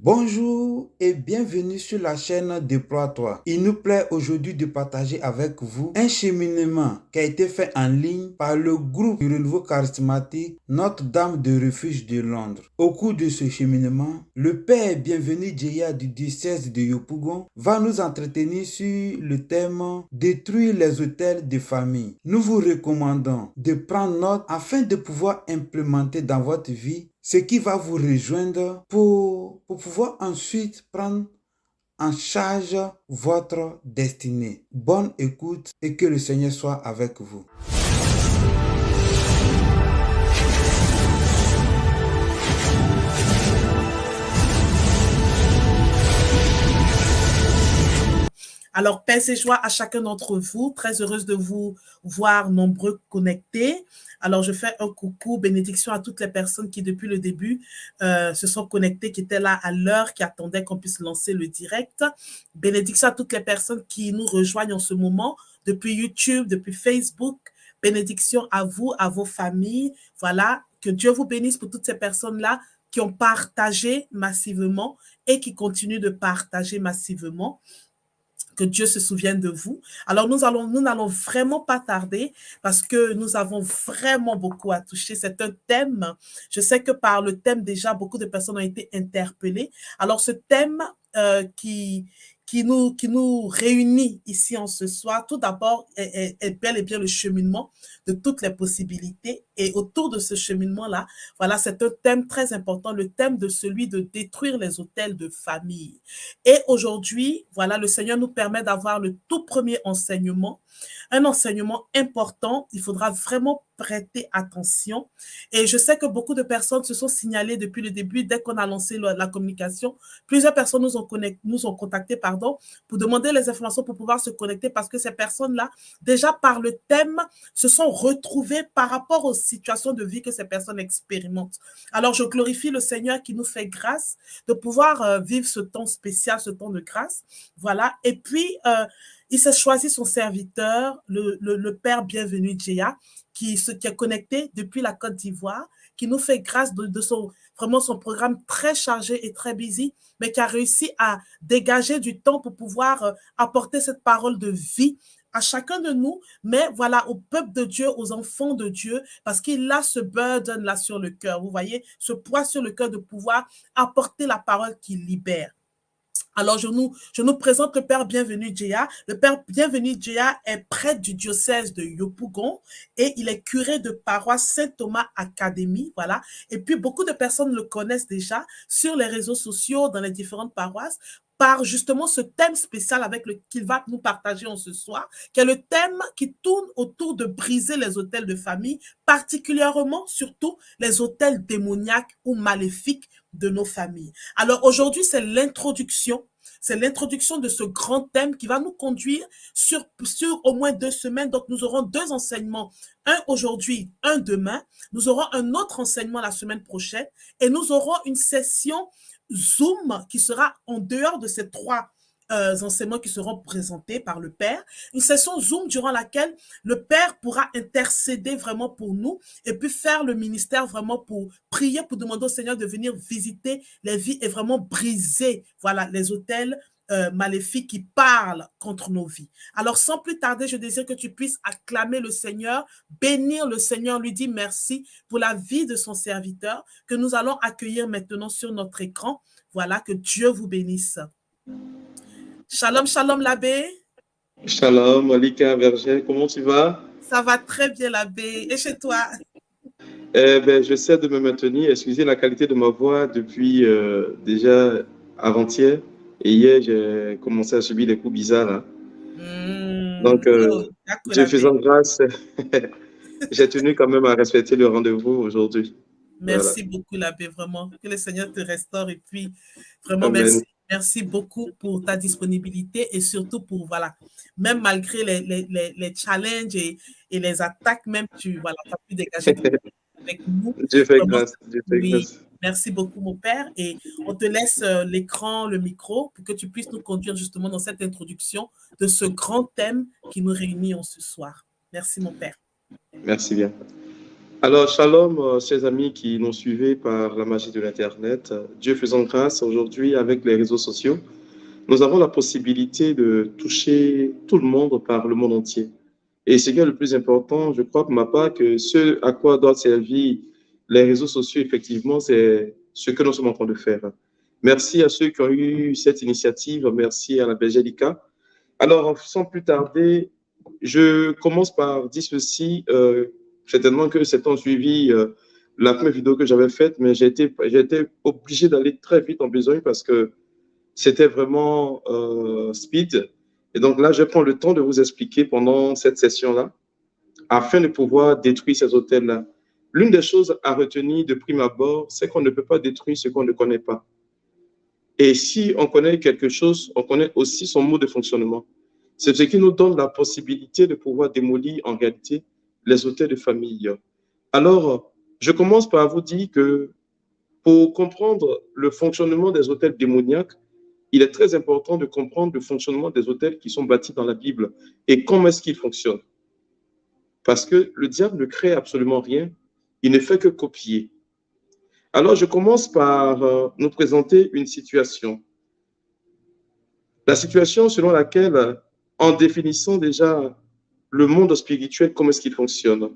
Bonjour et bienvenue sur la chaîne Déploie-toi. Il nous plaît aujourd'hui de partager avec vous un cheminement qui a été fait en ligne par le groupe du renouveau charismatique Notre-Dame de Refuge de Londres. Au cours de ce cheminement, le Père Bienvenu Djeya du diocèse de Yopougon va nous entretenir sur le thème Détruire les hôtels de famille. Nous vous recommandons de prendre note afin de pouvoir implémenter dans votre vie ce qui va vous rejoindre pour pouvoir ensuite prendre en charge votre destinée. Bonne écoute et que le Seigneur soit avec vous. Alors, paix et joie à chacun d'entre vous. Très heureuse de vous voir nombreux connectés. Alors, je fais un coucou, bénédiction à toutes les personnes qui, depuis le début, se sont connectées, qui étaient là à l'heure, qui attendaient qu'on puisse lancer le direct. Bénédiction à toutes les personnes qui nous rejoignent en ce moment, depuis YouTube, depuis Facebook. Bénédiction à vous, à vos familles. Voilà, que Dieu vous bénisse pour toutes ces personnes-là qui ont partagé massivement et qui continuent de partager massivement. Que Dieu se souvienne de vous. Alors, nous n'allons vraiment pas tarder parce que nous avons vraiment beaucoup à toucher. C'est un thème. Je sais que par le thème, déjà, beaucoup de personnes ont été interpellées. Alors, ce thème qui nous réunit ici en ce soir, tout d'abord, est bel et bien le cheminement de toutes les possibilités. Et autour de ce cheminement-là, voilà, c'est un thème très important, le thème de celui de détruire les hôtels de famille. Et aujourd'hui, voilà, le Seigneur nous permet d'avoir le tout premier enseignement, un enseignement important. Il faudra vraiment prêter attention. Et je sais que beaucoup de personnes se sont signalées depuis le début, dès qu'on a lancé la communication. Plusieurs personnes nous ont contactés, pour demander les informations pour pouvoir se connecter parce que ces personnes-là, déjà par le thème, se sont retrouvées par rapport aux situations de vie que ces personnes expérimentent. Alors, je glorifie le Seigneur qui nous fait grâce de pouvoir vivre ce temps spécial, ce temps de grâce. Voilà. Et puis, il s'est choisi son serviteur, le Père Bienvenu Djeya, qui est connecté depuis la Côte d'Ivoire, qui nous fait grâce de vraiment son programme très chargé et très busy, mais qui a réussi à dégager du temps pour pouvoir apporter cette parole de vie à chacun de nous, mais voilà, au peuple de Dieu, aux enfants de Dieu, parce qu'il a ce burden-là sur le cœur, vous voyez, ce poids sur le cœur de pouvoir apporter la parole qui libère. Alors, je nous présente le Père Bienvenu Djeya. Le Père Bienvenu Djeya est prêtre du diocèse de Yopougon et il est curé de paroisse Saint-Thomas Académie, voilà. Et puis, beaucoup de personnes le connaissent déjà sur les réseaux sociaux, dans les différentes paroisses, par justement ce thème spécial qu'il va nous partager en ce soir, qui est le thème qui tourne autour de briser les hôtels de famille, particulièrement, surtout, les hôtels démoniaques ou maléfiques de nos familles. Alors aujourd'hui, c'est l'introduction de ce grand thème qui va nous conduire sur au moins 2 semaines. Donc, nous aurons 2 enseignements, un aujourd'hui, un demain. Nous aurons un autre enseignement la semaine prochaine et nous aurons une session Zoom qui sera en dehors de ces 3 enseignements qui seront présentés par le Père. Une session Zoom durant laquelle le Père pourra intercéder vraiment pour nous et puis faire le ministère vraiment pour prier, pour demander au Seigneur de venir visiter les vies et vraiment briser, voilà, les hôtels maléfiques qui parlent contre nos vies. Alors, sans plus tarder, je désire que tu puisses acclamer le Seigneur, bénir le Seigneur, lui dire merci pour la vie de son serviteur que nous allons accueillir maintenant sur notre écran. Voilà, que Dieu vous bénisse. Shalom, shalom l'abbé. Shalom, Malika Verger, comment tu vas? Ça va très bien l'abbé. Et chez toi? J'essaie de me maintenir. Excusez la qualité de ma voix depuis déjà avant-hier. Et hier, j'ai commencé à subir des coups bizarres. Hein. Donc, Dieu faisant grâce, j'ai tenu quand même à respecter le rendez-vous aujourd'hui. Merci beaucoup l'abbé, vraiment. Que le Seigneur te restaure et puis vraiment Amen. merci. Merci beaucoup pour ta disponibilité et surtout pour, voilà, même malgré les challenges et les attaques, même tu as pu dégager avec nous. Dieu fait grâce. Dieu fait grâce. Merci beaucoup, mon Père. Et on te laisse l'écran, le micro, pour que tu puisses nous conduire justement dans cette introduction de ce grand thème qui nous réunit en ce soir. Merci, mon Père. Merci bien. Alors, shalom, chers amis qui nous suivez par la magie de l'Internet. Dieu faisant grâce, aujourd'hui, avec les réseaux sociaux, nous avons la possibilité de toucher tout le monde par le monde entier. Et ce qui est le plus important, je crois pour ma part, que ce à quoi doivent servir les réseaux sociaux, effectivement, c'est ce que nous sommes en train de faire. Merci à ceux qui ont eu cette initiative. Merci à la Belgélica. Alors, sans plus tarder, je commence par dire ceci. Certainement que certains ont suivi la première vidéo que j'avais faite, mais j'ai été obligé d'aller très vite en besogne parce que c'était vraiment speed. Et donc là, je prends le temps de vous expliquer pendant cette session-là, afin de pouvoir détruire ces hôtels-là. L'une des choses à retenir de prime abord, c'est qu'on ne peut pas détruire ce qu'on ne connaît pas. Et si on connaît quelque chose, on connaît aussi son mode de fonctionnement. C'est ce qui nous donne la possibilité de pouvoir démolir en réalité les hôtels de famille. Alors, je commence par vous dire que pour comprendre le fonctionnement des hôtels démoniaques, il est très important de comprendre le fonctionnement des hôtels qui sont bâtis dans la Bible et comment est-ce qu'ils fonctionnent. Parce que le diable ne crée absolument rien, il ne fait que copier. Alors, je commence par nous présenter une situation. La situation selon laquelle, en définissant déjà le monde spirituel, comment est-ce qu'il fonctionne.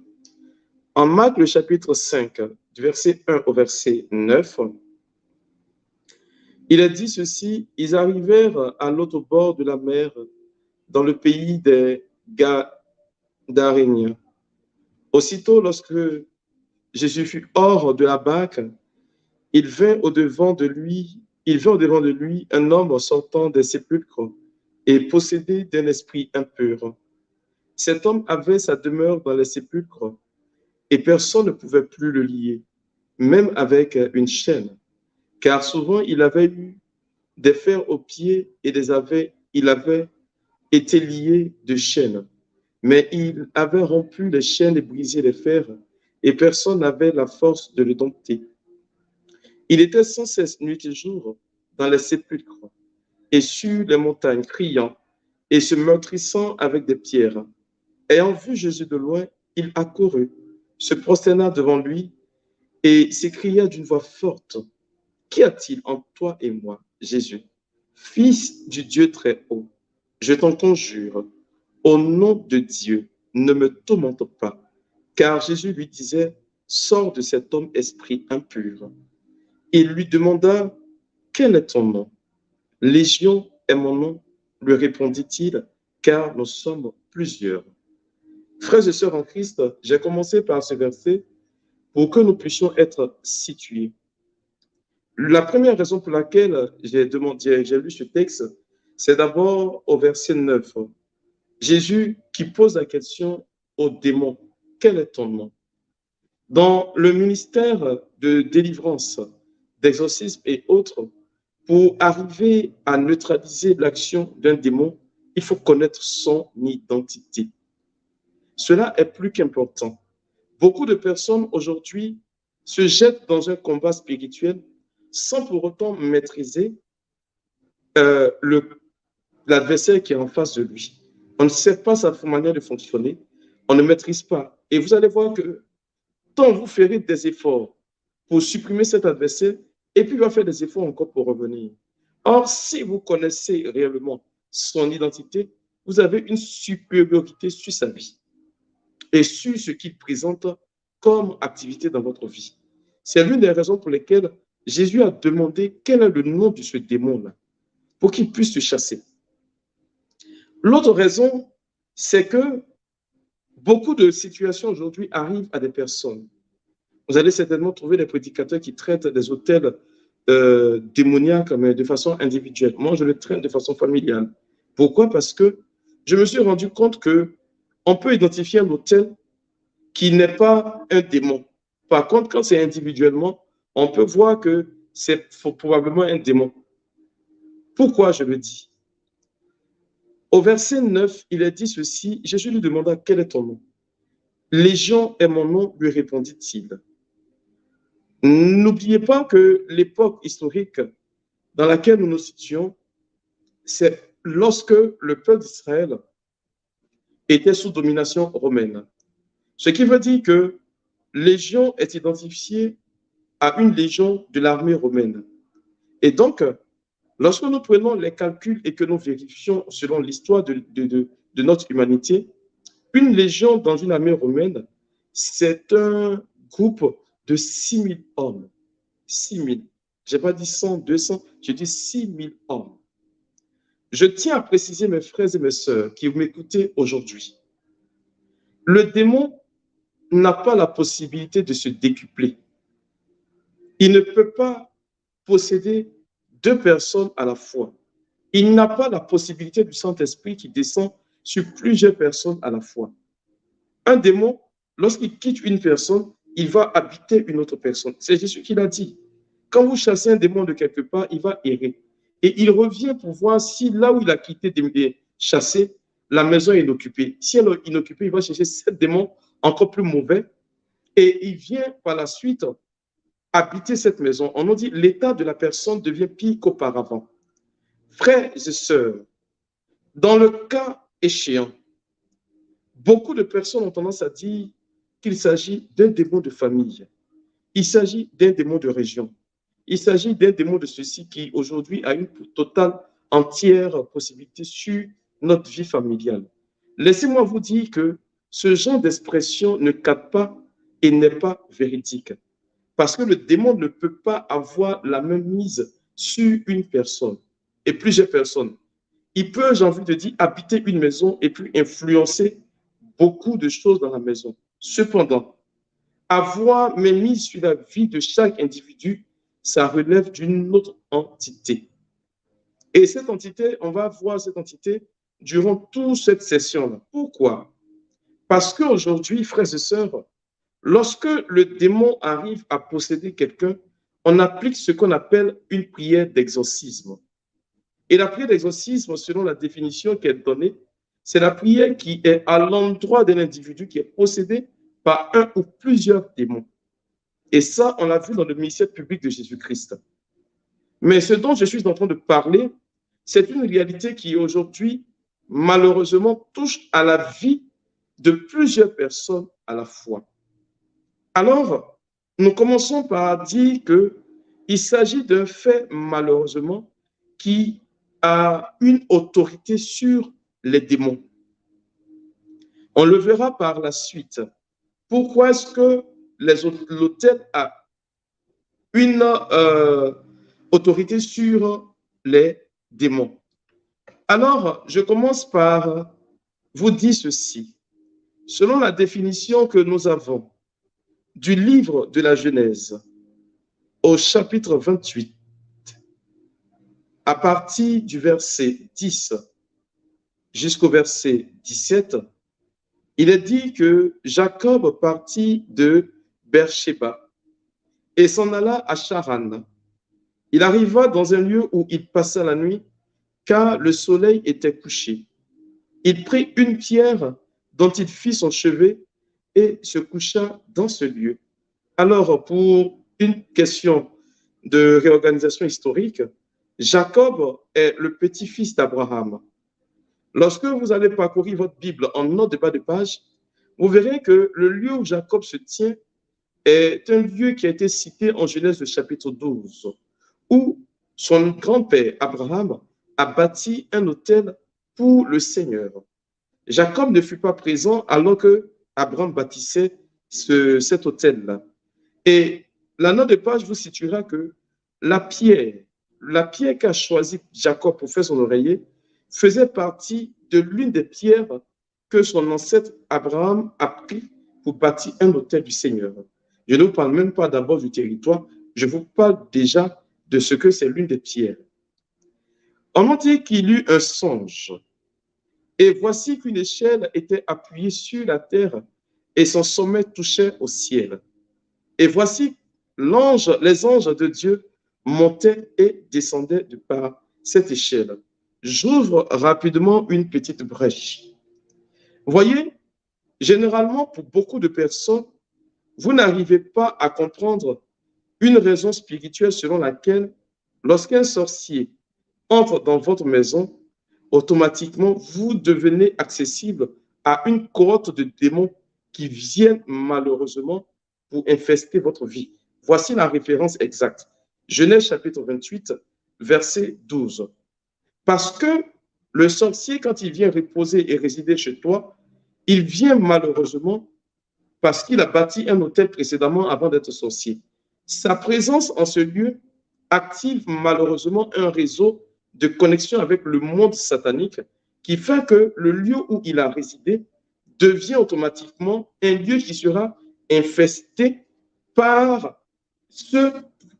En Marc, le chapitre 5, du verset 1 au verset 9, il est dit ceci, ils arrivèrent à l'autre bord de la mer, dans le pays des Gadaréniens. Aussitôt, lorsque Jésus fut hors de la barque, il vint au-devant de lui un homme sortant des sépulcres et possédé d'un esprit impur. Cet homme avait sa demeure dans les sépulcres et personne ne pouvait plus le lier, même avec une chaîne, car souvent il avait eu des fers aux pieds et il avait été lié de chaînes. Mais il avait rompu les chaînes et brisé les fers, et personne n'avait la force de le dompter. Il était sans cesse nuit et jour dans les sépulcres et sur les montagnes, criant et se meurtrissant avec des pierres. Ayant vu Jésus de loin, il accourut, se prosterna devant lui et s'écria d'une voix forte, « Qu'y a-t-il entre toi et moi, Jésus, Fils du Dieu très haut? Je t'en conjure, au nom de Dieu, ne me tourmente pas. » Car Jésus lui disait, « Sors de cet homme esprit impur. » Il lui demanda, « Quel est ton nom? » « Légion est mon nom, lui répondit-il, car nous sommes plusieurs. Frères et sœurs en Christ, j'ai commencé par ce verset pour que nous puissions être situés. La première raison pour laquelle j'ai lu ce texte, c'est d'abord au verset 9. Jésus qui pose la question aux démons, quel est ton nom? Dans le ministère de délivrance, d'exorcisme et autres, pour arriver à neutraliser l'action d'un démon, il faut connaître son identité. Cela est plus qu'important. Beaucoup de personnes aujourd'hui se jettent dans un combat spirituel sans pour autant maîtriser l'adversaire qui est en face de lui. On ne sait pas sa manière de fonctionner, on ne maîtrise pas. Et vous allez voir que tant vous ferez des efforts pour supprimer cet adversaire, et puis il va faire des efforts encore pour revenir. Or, si vous connaissez réellement son identité, vous avez une supériorité sur sa vie et sur ce qu'il présente comme activité dans votre vie. C'est l'une des raisons pour lesquelles Jésus a demandé quel est le nom de ce démon-là, pour qu'il puisse se chasser. L'autre raison, c'est que beaucoup de situations aujourd'hui arrivent à des personnes. Vous allez certainement trouver des prédicateurs qui traitent des hôtels démoniaques, mais de façon individuelle. Moi, je le traite de façon familiale. Pourquoi? Parce que je me suis rendu compte qu'on peut identifier un hôtel qui n'est pas un démon. Par contre, quand c'est individuellement, on peut voir que c'est probablement un démon. Pourquoi je le dis? Au verset 9, il est dit ceci, Jésus lui demanda, quel est ton nom? Légion est mon nom, lui répondit-il. N'oubliez pas que l'époque historique dans laquelle nous nous situons, c'est lorsque le peuple d'Israël était sous domination romaine. Ce qui veut dire que légion est identifiée à une légion de l'armée romaine. Et donc, lorsque nous prenons les calculs et que nous vérifions selon l'histoire de notre humanité, une légion dans une armée romaine, c'est un groupe de 6000 hommes. 6000. Je n'ai pas dit 100, 200, je dis 6000 hommes. Je tiens à préciser, mes frères et mes sœurs qui m'écoutez aujourd'hui, le démon n'a pas la possibilité de se décupler. Il ne peut pas posséder 2 personnes à la fois. Il n'a pas la possibilité du Saint-Esprit qui descend sur plusieurs personnes à la fois. Un démon, lorsqu'il quitte une personne, il va habiter une autre personne. C'est Jésus qui l'a dit. Quand vous chassez un démon de quelque part, il va errer. Et il revient pour voir si là où il a quitté chasser, la maison est inoccupée. Si elle est inoccupée, il va chercher 7 démons encore plus mauvais. Et il vient par la suite habiter cette maison. On nous dit l'état de la personne devient pire qu'auparavant. Frères et sœurs, dans le cas échéant, beaucoup de personnes ont tendance à dire qu'il s'agit d'un démon de famille. Il s'agit d'un démon de région. Il s'agit d'un démon de ceci qui aujourd'hui a une totale, entière possibilité sur notre vie familiale. Laissez-moi vous dire que ce genre d'expression ne cadre pas et n'est pas véridique. Parce que le démon ne peut pas avoir la même mise sur une personne et plusieurs personnes. Il peut, j'ai envie de dire, habiter une maison et puis influencer beaucoup de choses dans la maison. Cependant, avoir mise sur la vie de chaque individu, ça relève d'une autre entité. Et cette entité, on va voir cette entité durant toute cette session-là. Pourquoi? Parce qu'aujourd'hui, frères et sœurs, lorsque le démon arrive à posséder quelqu'un, on applique ce qu'on appelle une prière d'exorcisme. Et la prière d'exorcisme, selon la définition qui est donnée, c'est la prière qui est à l'endroit d'un individu qui est possédé par un ou plusieurs démons. Et ça, on l'a vu dans le ministère public de Jésus-Christ. Mais ce dont je suis en train de parler, c'est une réalité qui aujourd'hui, malheureusement, touche à la vie de plusieurs personnes à la fois. Alors, nous commençons par dire qu'il s'agit d'un fait, malheureusement, qui a une autorité sur les démons. On le verra par la suite. Pourquoi est-ce que l'autel a une autorité sur les démons? Alors, je commence par vous dire ceci. Selon la définition que nous avons du livre de la Genèse, au chapitre 28, à partir du verset 10 jusqu'au verset 17, il est dit que Jacob partit de Beersheba et s'en alla à Charan. Il arriva dans un lieu où il passa la nuit, car le soleil était couché. Il prit une pierre dont il fit son chevet et se coucha dans ce lieu. Alors, pour une question de réorganisation historique, Jacob est le petit-fils d'Abraham. Lorsque vous allez parcourir votre Bible en note de bas de page, vous verrez que le lieu où Jacob se tient est un lieu qui a été cité en Genèse chapitre 12, où son grand-père Abraham a bâti un autel pour le Seigneur. Jacob ne fut pas présent alors que Abraham bâtissait cet autel-là. Et la note de page vous situera que la pierre qu'a choisi Jacob pour faire son oreiller faisait partie de l'une des pierres que son ancêtre Abraham a pris pour bâtir un autel du Seigneur. Je ne vous parle même pas d'abord du territoire, je vous parle déjà de ce que c'est l'une des pierres. On m'a dit qu'il eut un songe, et voici qu'une échelle était appuyée sur la terre et son sommet touchait au ciel. Et voici les anges de Dieu montaient et descendaient de par cette échelle. J'ouvre rapidement une petite brèche. Voyez, généralement, pour beaucoup de personnes, vous n'arrivez pas à comprendre une raison spirituelle selon laquelle, lorsqu'un sorcier entre dans votre maison, automatiquement, vous devenez accessible à une cohorte de démons qui viennent malheureusement pour infester votre vie. Voici la référence exacte. Genèse chapitre 28, verset 12. Parce que le sorcier, quand il vient reposer et résider chez toi, il vient malheureusement parce qu'il a bâti un hôtel précédemment avant d'être sorcier. Sa présence en ce lieu active malheureusement un réseau de connexion avec le monde satanique qui fait que le lieu où il a résidé devient automatiquement un lieu qui sera infesté par ceux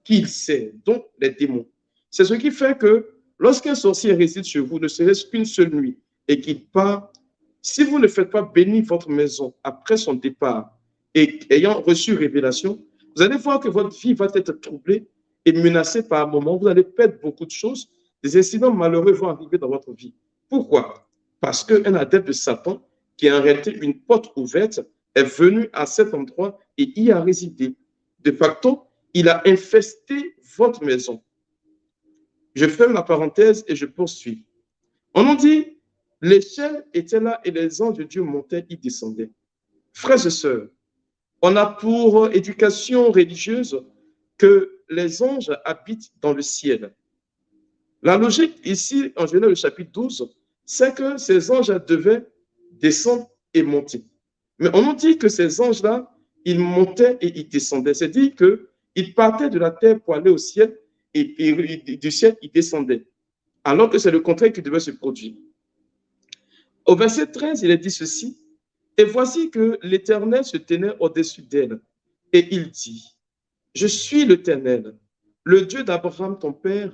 qu'il sait, donc les démons. C'est ce qui fait que lorsqu'un sorcier réside chez vous, ne serait-ce qu'une seule nuit, et qu'il part, si vous ne faites pas bénir votre maison après son départ et ayant reçu révélation, vous allez voir que votre vie va être troublée et menacée par un moment. Vous allez perdre beaucoup de choses. Des incidents malheureux vont arriver dans votre vie. Pourquoi? Parce qu'un adepte de Satan, qui est en réalité une porte ouverte, est venu à cet endroit et y a résidé. De facto, il a infesté votre maison. Je ferme la parenthèse et je poursuis. On nous dit, l'échelle était là et les anges de Dieu montaient, y descendaient. Frères et sœurs, on a pour éducation religieuse que les anges habitent dans le ciel. La logique ici, en Genèse, le chapitre 12, c'est que ces anges devaient descendre et monter. Mais on nous dit que ces anges-là, ils montaient et ils descendaient. C'est-à-dire qu'ils partaient de la terre pour aller au ciel et du ciel, ils descendaient. Alors que c'est le contraire qui devait se produire. Au verset 13, il est dit ceci. Et voici que l'Éternel se tenait au-dessus d'elle. Et il dit, je suis l'Éternel, le Dieu d'Abraham, ton père,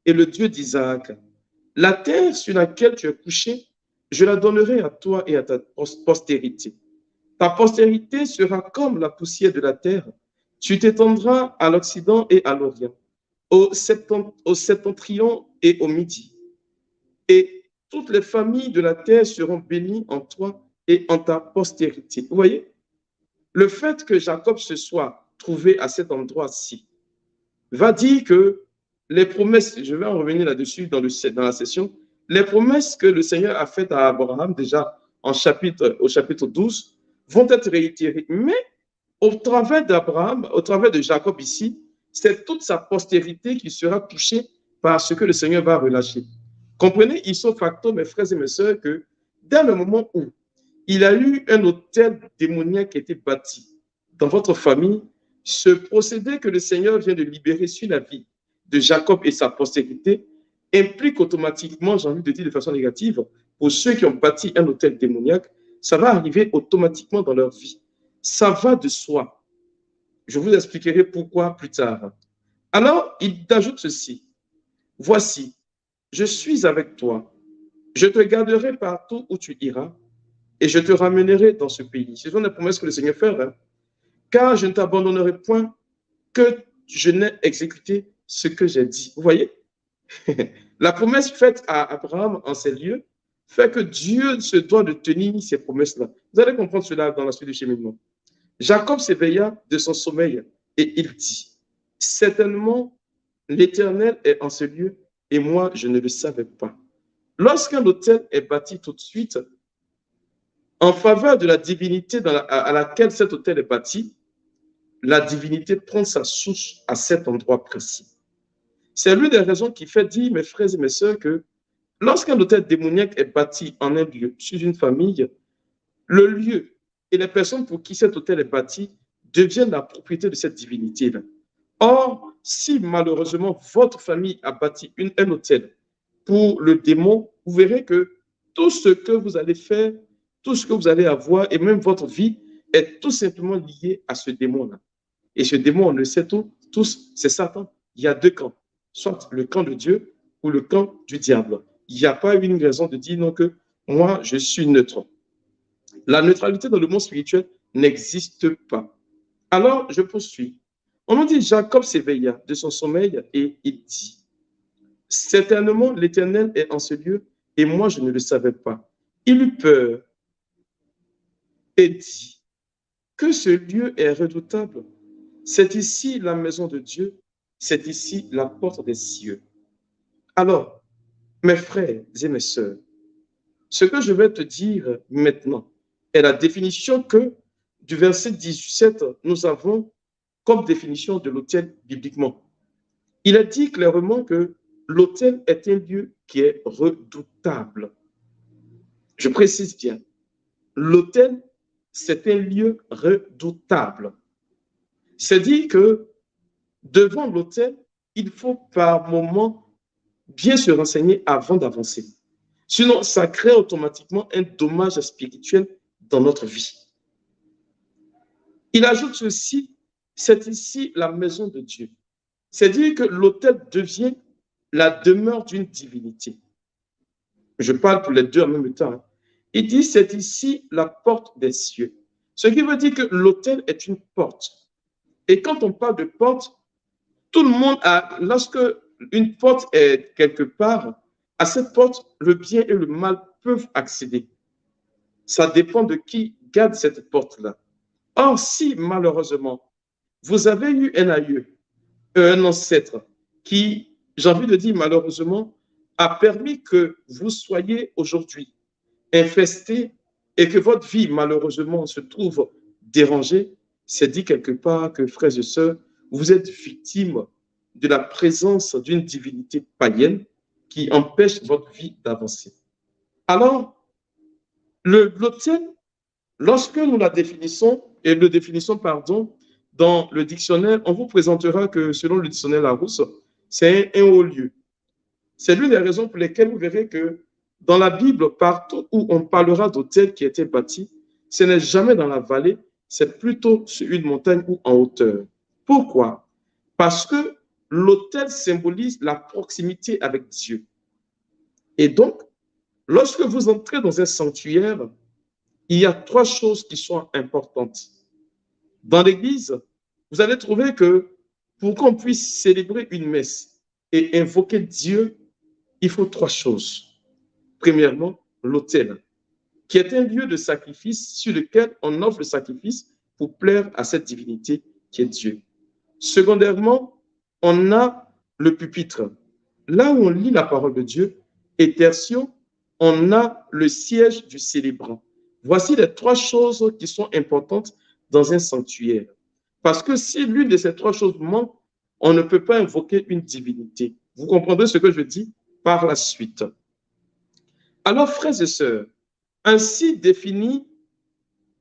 et le Dieu d'Isaac. La terre sur laquelle tu es couché, je la donnerai à toi et à ta postérité. Ta postérité sera comme la poussière de la terre. Tu t'étendras à l'Occident et à l'Orient, au septentrion et au midi. Et toutes les familles de la terre seront bénies en toi et en ta postérité. Vous voyez, le fait que Jacob se soit trouvé à cet endroit-ci va dire que les promesses, je vais en revenir là-dessus dans la session, les promesses que le Seigneur a faites à Abraham déjà au chapitre 12 vont être réitérées. Mais au travers d'Abraham, au travers de Jacob ici, c'est toute sa postérité qui sera touchée par ce que le Seigneur va relâcher. Comprenez, ipso facto, mes frères et mes sœurs, que dès le moment où il y a eu un hôtel démoniaque qui a été bâti dans votre famille, ce procédé que le Seigneur vient de libérer sur la vie de Jacob et sa postérité implique automatiquement, j'ai envie de dire de façon négative, pour ceux qui ont bâti un hôtel démoniaque, ça va arriver automatiquement dans leur vie. Ça va de soi. Je vous expliquerai pourquoi plus tard. Alors, il ajoute ceci. Voici, je suis avec toi. Je te garderai partout où tu iras et je te ramènerai dans ce pays. Ce sont des promesses que le Seigneur fait. Hein? Car je ne t'abandonnerai point que je n'ai exécuté ce que j'ai dit. Vous voyez? La promesse faite à Abraham en ces lieux fait que Dieu se doit de tenir ces promesses-là. Vous allez comprendre cela dans la suite du cheminement. Jacob s'éveilla de son sommeil et il dit, certainement l'Éternel est en ce lieu et moi je ne le savais pas. Lorsqu'un hôtel est bâti tout de suite, en faveur de la divinité à laquelle cet hôtel est bâti, la divinité prend sa source à cet endroit précis. C'est l'une des raisons qui fait dire, mes frères et mes sœurs, que lorsqu'un hôtel démoniaque est bâti en un lieu, sur une famille, le lieu et les personnes pour qui cet hôtel est bâti deviennent la propriété de cette divinité-là. Or, si malheureusement votre famille a bâti un hôtel pour le démon, vous verrez que tout ce que vous allez faire, tout ce que vous allez avoir, et même votre vie, est tout simplement lié à ce démon-là. Et ce démon, on le sait tous, c'est Satan. Il y a deux camps, soit le camp de Dieu ou le camp du diable. Il n'y a pas une raison de dire non que moi, je suis neutre. La neutralité dans le monde spirituel n'existe pas. Alors, je poursuis. On nous dit, Jacob s'éveilla de son sommeil et il dit, certainement l'Éternel est en ce lieu et moi, je ne le savais pas. Il eut peur et dit, que ce lieu est redoutable. C'est ici la maison de Dieu, c'est ici la porte des cieux. Alors, mes frères et mes sœurs, ce que je vais te dire maintenant est la définition que du verset 17, nous avons comme définition de l'autel bibliquement. Il a dit clairement que l'autel est un lieu qui est redoutable. Je précise bien, l'autel, c'est un lieu redoutable. C'est-à-dire que devant l'autel, il faut par moment bien se renseigner avant d'avancer. Sinon, ça crée automatiquement un dommage spirituel dans notre vie. Il ajoute ceci, c'est ici la maison de Dieu. C'est-à-dire que l'autel devient la demeure d'une divinité. Je parle pour les deux en même temps. Il dit, c'est ici la porte des cieux. Ce qui veut dire que l'autel est une porte. Et quand on parle de porte, tout le monde a, lorsque une porte est quelque part, à cette porte, le bien et le mal peuvent accéder. Ça dépend de qui garde cette porte-là. Or, si malheureusement, vous avez eu un aïeux, un ancêtre qui, j'ai envie de dire malheureusement, a permis que vous soyez aujourd'hui infesté et que votre vie malheureusement se trouve dérangée, c'est dit quelque part que, frères et sœurs, vous êtes victime de la présence d'une divinité païenne qui empêche votre vie d'avancer. Alors, l'autel, lorsque nous la définissons, et le définissons, pardon, dans le dictionnaire, on vous présentera que selon le dictionnaire Larousse, c'est un haut lieu. C'est l'une des raisons pour lesquelles vous verrez que dans la Bible, partout où on parlera d'hôtel qui était bâti, ce n'est jamais dans la vallée, c'est plutôt sur une montagne ou en hauteur. Pourquoi? Parce que l'autel symbolise la proximité avec Dieu. Et donc, lorsque vous entrez dans un sanctuaire, il y a trois choses qui sont importantes. Dans l'église, vous allez trouver que pour qu'on puisse célébrer une messe et invoquer Dieu, il faut trois choses. Premièrement, l'autel, qui est un lieu de sacrifice sur lequel on offre le sacrifice pour plaire à cette divinité qui est Dieu. Secondairement, on a le pupitre, là où on lit la parole de Dieu. Et tertio, on a le siège du célébrant. Voici les trois choses qui sont importantes dans un sanctuaire. Parce que si l'une de ces trois choses manque, on ne peut pas invoquer une divinité. Vous comprendrez ce que je dis par la suite. Alors, frères et sœurs, ainsi définit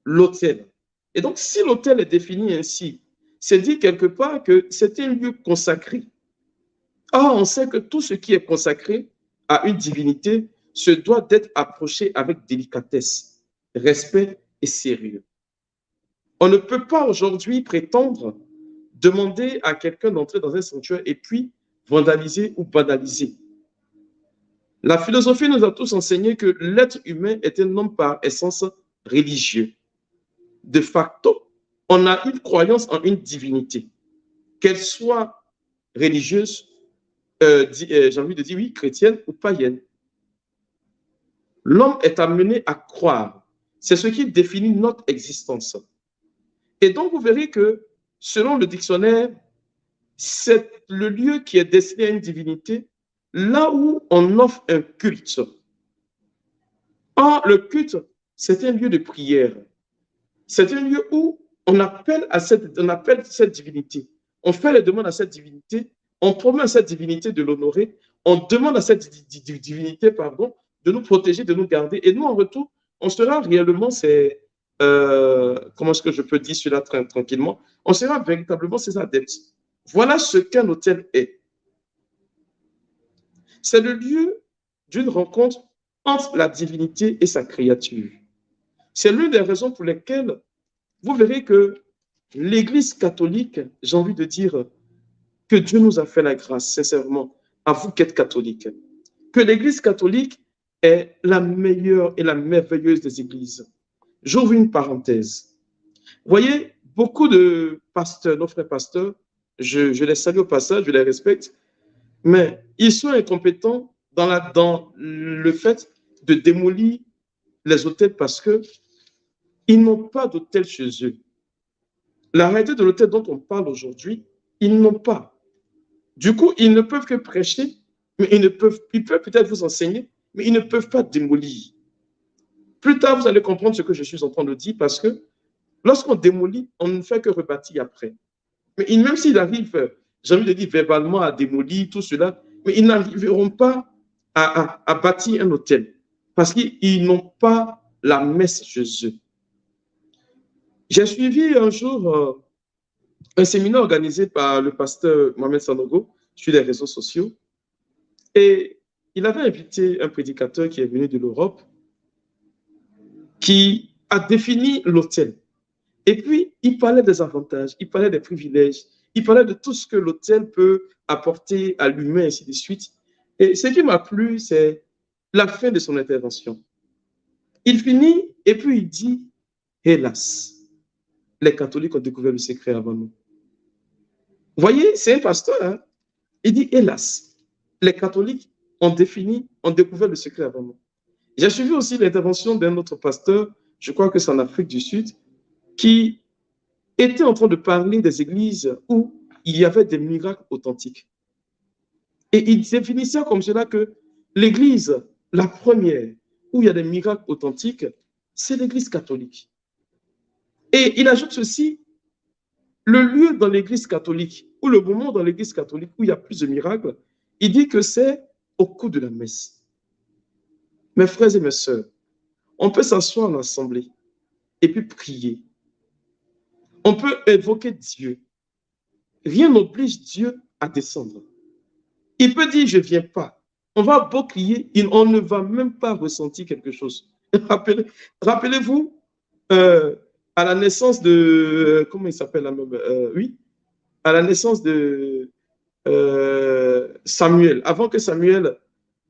l'autel. Et donc, si l'autel est défini ainsi, c'est dit quelque part que c'est un lieu consacré. Or, on sait que tout ce qui est consacré à une divinité se doit d'être approché avec délicatesse, respect et sérieux. On ne peut pas aujourd'hui prétendre demander à quelqu'un d'entrer dans un sanctuaire et puis vandaliser ou banaliser. La philosophie nous a tous enseigné que l'être humain est un homme par essence religieux. De facto, on a une croyance en une divinité, qu'elle soit religieuse, j'ai envie de dire oui, chrétienne ou païenne. L'homme est amené à croire. C'est ce qui définit notre existence. Et donc, vous verrez que, selon le dictionnaire, c'est le lieu qui est destiné à une divinité, là où on offre un culte. Or, le culte, c'est un lieu de prière. C'est un lieu où on appelle cette divinité. On fait les demandes à cette divinité, on promet à cette divinité de l'honorer, on demande à cette divinité, de nous protéger, de nous garder. Et nous, en retour, on sera réellement comment est-ce que je peux dire cela tranquillement? On sera véritablement ses adeptes. Voilà ce qu'un autel est. C'est le lieu d'une rencontre entre la divinité et sa créature. C'est l'une des raisons pour lesquelles vous verrez que l'Église catholique, j'ai envie de dire que Dieu nous a fait la grâce, sincèrement, à vous qui êtes catholiques, que l'Église catholique est la meilleure et la merveilleuse des églises. J'ouvre une parenthèse. Vous voyez, beaucoup de pasteurs, nos frères pasteurs, je les salue au passage, je les respecte, mais ils sont incompétents dans le fait de démolir les autels parce qu'ils n'ont pas d'autel chez eux. La réalité de l'autel dont on parle aujourd'hui, ils n'ont pas. Du coup, ils ne peuvent que prêcher, mais ils peuvent peut-être vous enseigner, mais ils ne peuvent pas démolir. Plus tard, vous allez comprendre ce que je suis en train de dire parce que Lorsqu'on démolit, on ne fait que rebâtir après. Mais même s'il arrive, j'ai envie de dire verbalement, à démolir tout cela, mais ils n'arriveront pas à bâtir un hôtel parce qu'ils n'ont pas la messe chez eux. J'ai suivi un jour un séminaire organisé par le pasteur Mohamed Sanogo sur les réseaux sociaux et il avait invité un prédicateur qui est venu de l'Europe qui a défini l'hôtel. Et puis, il parlait des avantages, il parlait des privilèges, il parlait de tout ce que l'hôtel peut apporter à l'humain, ainsi de suite. Et ce qui m'a plu, c'est la fin de son intervention. Il finit et puis il dit, hélas, les catholiques ont découvert le secret avant nous. Vous voyez, c'est un pasteur, hein? Il dit, hélas, les catholiques ont découvert le secret avant nous. J'ai suivi aussi l'intervention d'un autre pasteur, je crois que c'est en Afrique du Sud, qui était en train de parler des églises où il y avait des miracles authentiques. Et il définissait comme cela que l'église, la première, où il y a des miracles authentiques, c'est l'église catholique. Et il ajoute ceci, le lieu dans l'église catholique, ou le moment dans l'église catholique où il y a plus de miracles, il dit que c'est au cours de la messe. Mes frères et mes sœurs, on peut s'asseoir en assemblée et puis prier. On peut évoquer Dieu. Rien n'oblige Dieu à descendre. Il peut dire, je ne viens pas. On va beau crier, on ne va même pas ressentir quelque chose. Rappelez-vous, à la naissance de... comment il s'appelle la même oui, à la naissance de Samuel. Avant que Samuel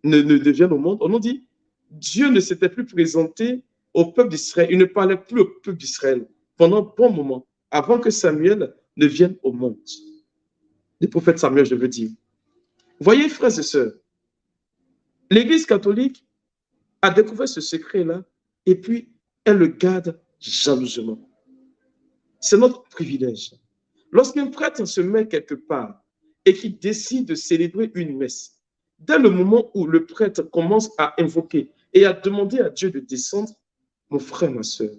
ne devienne au monde, on nous dit, Dieu ne s'était plus présenté au peuple d'Israël. Il ne parlait plus au peuple d'Israël pendant un bon moment, avant que Samuel ne vienne au monde. Le prophète Samuel, je veux dire. Voyez, frères et sœurs, l'Église catholique a découvert ce secret-là et puis elle le garde jalousement. C'est notre privilège. Lorsqu'un prêtre se met quelque part et qu'il décide de célébrer une messe, dès le moment où le prêtre commence à invoquer et à demander à Dieu de descendre, mon frère, ma sœur,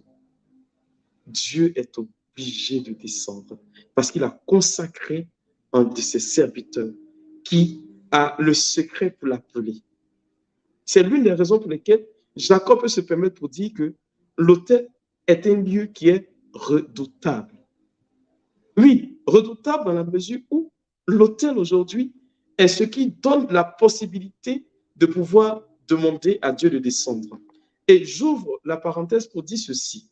Dieu est obligé de descendre parce qu'il a consacré un de ses serviteurs qui a le secret pour l'appeler. C'est l'une des raisons pour lesquelles Jacob peut se permettre pour dire que l'autel est un lieu qui est redoutable. Oui, redoutable dans la mesure où l'autel aujourd'hui est ce qui donne la possibilité de pouvoir demander à Dieu de descendre. Et j'ouvre la parenthèse pour dire ceci.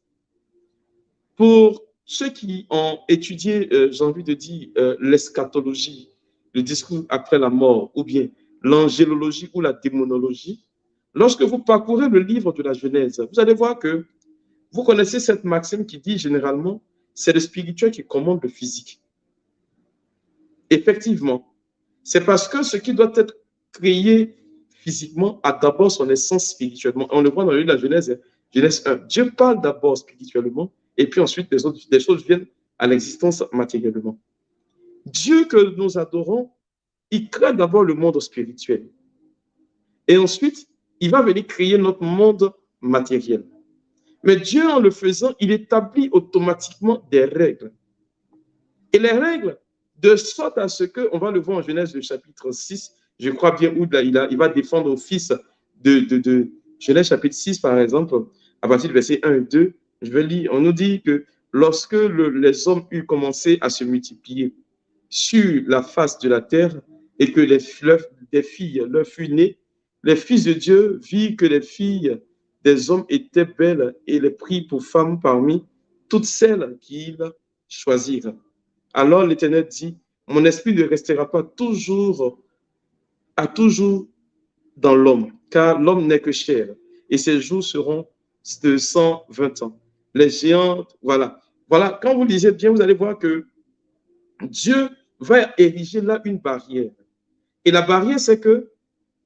Pour ceux qui ont étudié, j'ai envie de dire, l'eschatologie, le discours après la mort, ou bien l'angélologie ou la démonologie, lorsque vous parcourez le livre de la Genèse, vous allez voir que vous connaissez cette maxime qui dit généralement, c'est le spirituel qui commande le physique. Effectivement, c'est parce que ce qui doit être créé physiquement a d'abord son essence spirituellement. On le voit dans le livre de la Genèse, Genèse 1. Dieu parle d'abord spirituellement et puis ensuite des choses viennent à l'existence matériellement. Dieu que nous adorons, il crée d'abord le monde spirituel. Et ensuite, il va venir créer notre monde matériel. Mais Dieu, en le faisant, il établit automatiquement des règles. Et les règles, de sorte à ce que, on va le voir en Genèse le chapitre 6, je crois bien, où il va défendre au fils de Genèse chapitre 6, par exemple, à partir du verset 1 et 2, je vais lire, on nous dit que lorsque les hommes eurent commencé à se multiplier sur la face de la terre et que des filles leur furent nées, les fils de Dieu virent que les filles des hommes étaient belles et les prirent pour femmes parmi toutes celles qu'ils choisirent. Alors l'Éternel dit, mon esprit ne restera pas toujours dans l'homme, car l'homme n'est que chair, et ses jours seront de 120 ans. Les géants, voilà. Voilà, quand vous lisez bien, vous allez voir que Dieu va ériger là une barrière. Et la barrière, c'est que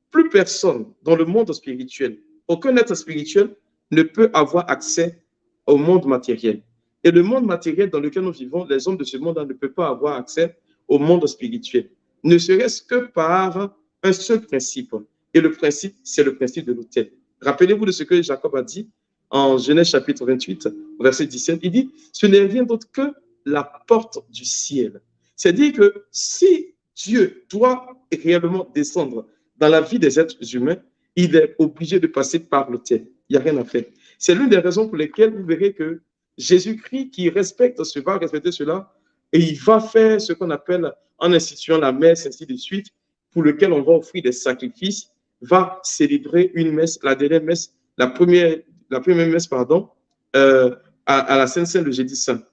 plus personne dans le monde spirituel, aucun être spirituel ne peut avoir accès au monde matériel. Et le monde matériel dans lequel nous vivons, les hommes de ce monde ne peuvent pas avoir accès au monde spirituel, ne serait-ce que par un seul principe. Et le principe, c'est le principe de l'autel. Rappelez-vous de ce que Jacob a dit, en Genèse chapitre 28, verset 17, il dit, ce n'est rien d'autre que la porte du ciel. C'est-à-dire que si Dieu doit réellement descendre dans la vie des êtres humains, il est obligé de passer par le ciel. Il n'y a rien à faire. C'est l'une des raisons pour lesquelles vous verrez que Jésus-Christ, qui respecte ce, va respecter cela, et il va faire ce qu'on appelle, en instituant la messe, ainsi de suite, pour lequel on va offrir des sacrifices, va célébrer une messe, la dernière messe, la première messe, pardon, à la Sainte-Seine le jeudi saint.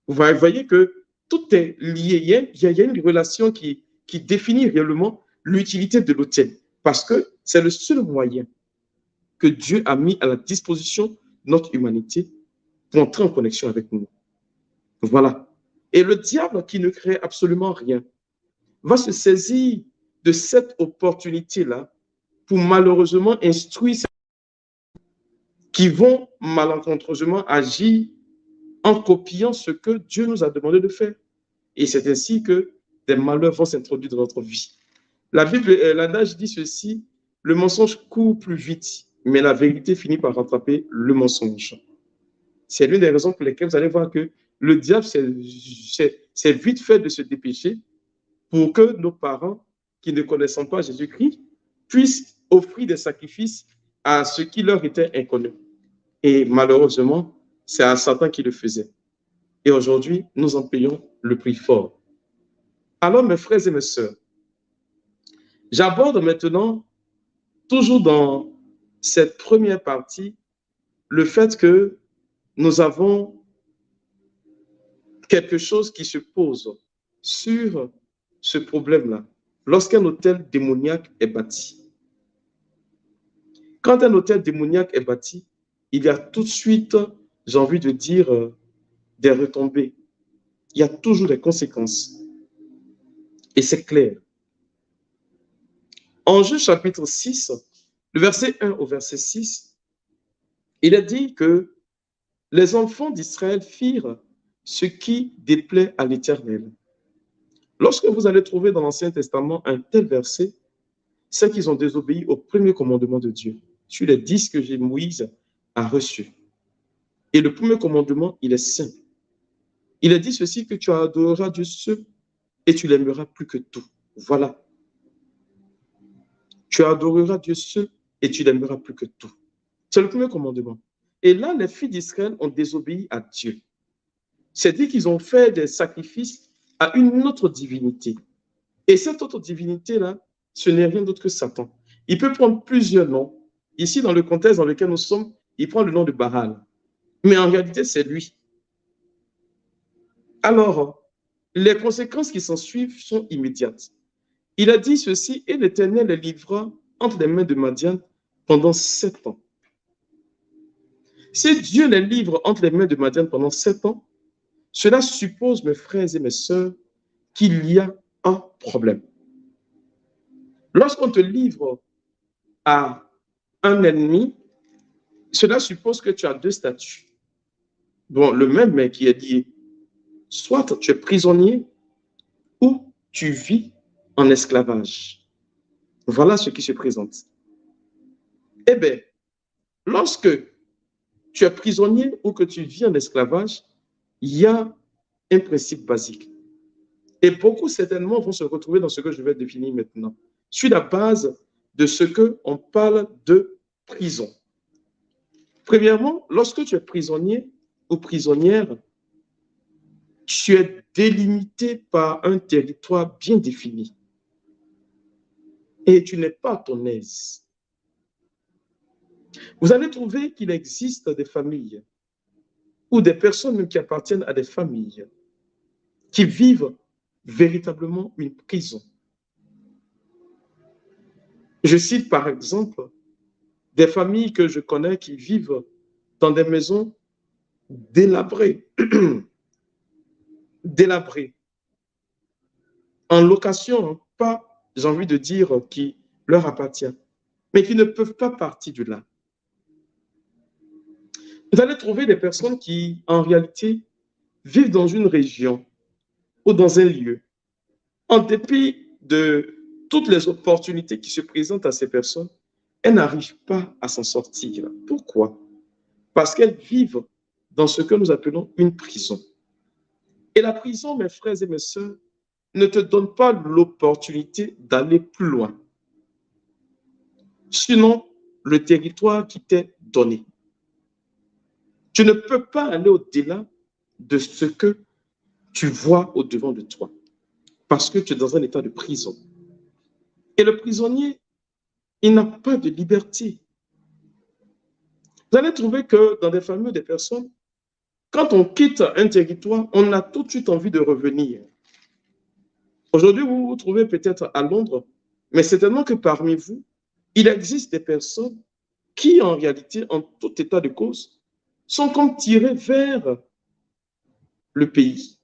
Vous voyez que tout est lié. Il y a une relation qui définit réellement l'utilité de l'autel, parce que c'est le seul moyen que Dieu a mis à la disposition de notre humanité pour entrer en connexion avec nous. Voilà. Et le diable, qui ne crée absolument rien, va se saisir de cette opportunité-là pour malheureusement instruire ceux qui vont malencontreusement agir en copiant ce que Dieu nous a demandé de faire. Et c'est ainsi que des malheurs vont s'introduire dans notre vie. La Bible, l'adage dit ceci, le mensonge court plus vite, mais la vérité finit par rattraper le mensonge. C'est l'une des raisons pour lesquelles vous allez voir que le diable, c'est vite fait de se dépêcher pour que nos parents, qui ne connaissent pas Jésus-Christ, puissent offrir des sacrifices à ce qui leur était inconnu. Et malheureusement, c'est à Satan qui le faisait. Et aujourd'hui, nous en payons le prix fort. Alors, mes frères et mes sœurs, j'aborde maintenant, toujours dans cette première partie, le fait que nous avons quelque chose qui se pose sur ce problème-là, lorsqu'un hôtel démoniaque est bâti. Quand un hôtel démoniaque est bâti, il y a tout de suite, j'ai envie de dire, des retombées. Il y a toujours des conséquences. Et c'est clair. En Juge chapitre 6, le verset 1 au verset 6, il est dit que les enfants d'Israël firent ce qui déplaît à l'Éternel. Lorsque vous allez trouver dans l'Ancien Testament un tel verset, c'est qu'ils ont désobéi au premier commandement de Dieu, sur les 10 que Moïse a reçus. Et le premier commandement, il est simple. Il est dit ceci, que tu adoreras Dieu seul et tu l'aimeras plus que tout. Voilà. Tu adoreras Dieu seul et tu l'aimeras plus que tout. C'est le premier commandement. Et là, les filles d'Israël ont désobéi à Dieu. C'est-à-dire qu'ils ont fait des sacrifices à une autre divinité. Et cette autre divinité-là, ce n'est rien d'autre que Satan. Il peut prendre plusieurs noms. Ici, dans le contexte dans lequel nous sommes, il prend le nom de Baal. Mais en réalité, c'est lui. Alors, les conséquences qui s'en suivent sont immédiates. Il a dit ceci, et l'Éternel les livra entre les mains de Madian pendant 7 ans. Si Dieu les livre entre les mains de Madian pendant 7 ans, cela suppose, mes frères et mes sœurs, qu'il y a un problème. Lorsqu'on te livre à un ennemi, cela suppose que tu as 2 statuts. Bon, le même, mais qui est dit, soit tu es prisonnier ou tu vis en esclavage. Voilà ce qui se présente. Eh bien, lorsque tu es prisonnier ou que tu vis en esclavage, il y a un principe basique. Et beaucoup, certainement, vont se retrouver dans ce que je vais définir maintenant, sur la base de ce qu'on parle de prison. Premièrement, lorsque tu es prisonnier ou prisonnière, tu es délimité par un territoire bien défini. Et tu n'es pas à ton aise. Vous allez trouver qu'il existe des familles ou des personnes qui appartiennent à des familles qui vivent véritablement une prison. Je cite par exemple des familles que je connais qui vivent dans des maisons délabrées, en location, pas, j'ai envie de dire, qui leur appartient, mais qui ne peuvent pas partir de là. Vous allez trouver des personnes qui, en réalité, vivent dans une région ou dans un lieu, en dépit de toutes les opportunités qui se présentent à ces personnes, elles n'arrivent pas à s'en sortir. Pourquoi? parce qu'elles vivent dans ce que nous appelons une prison. Et la prison, mes frères et mes sœurs, ne te donne pas l'opportunité d'aller plus loin. Sinon, le territoire qui t'est donné. Tu ne peux pas aller au-delà de ce que tu vois au-devant de toi, parce que tu es dans un état de prison. Et le prisonnier, il n'a pas de liberté. Vous allez trouver que dans des familles, des personnes, quand on quitte un territoire, on a tout de suite envie de revenir. Aujourd'hui, vous vous trouvez peut-être à Londres, mais certainement que parmi vous, il existe des personnes qui, en réalité, en tout état de cause, sont comme tirées vers le pays.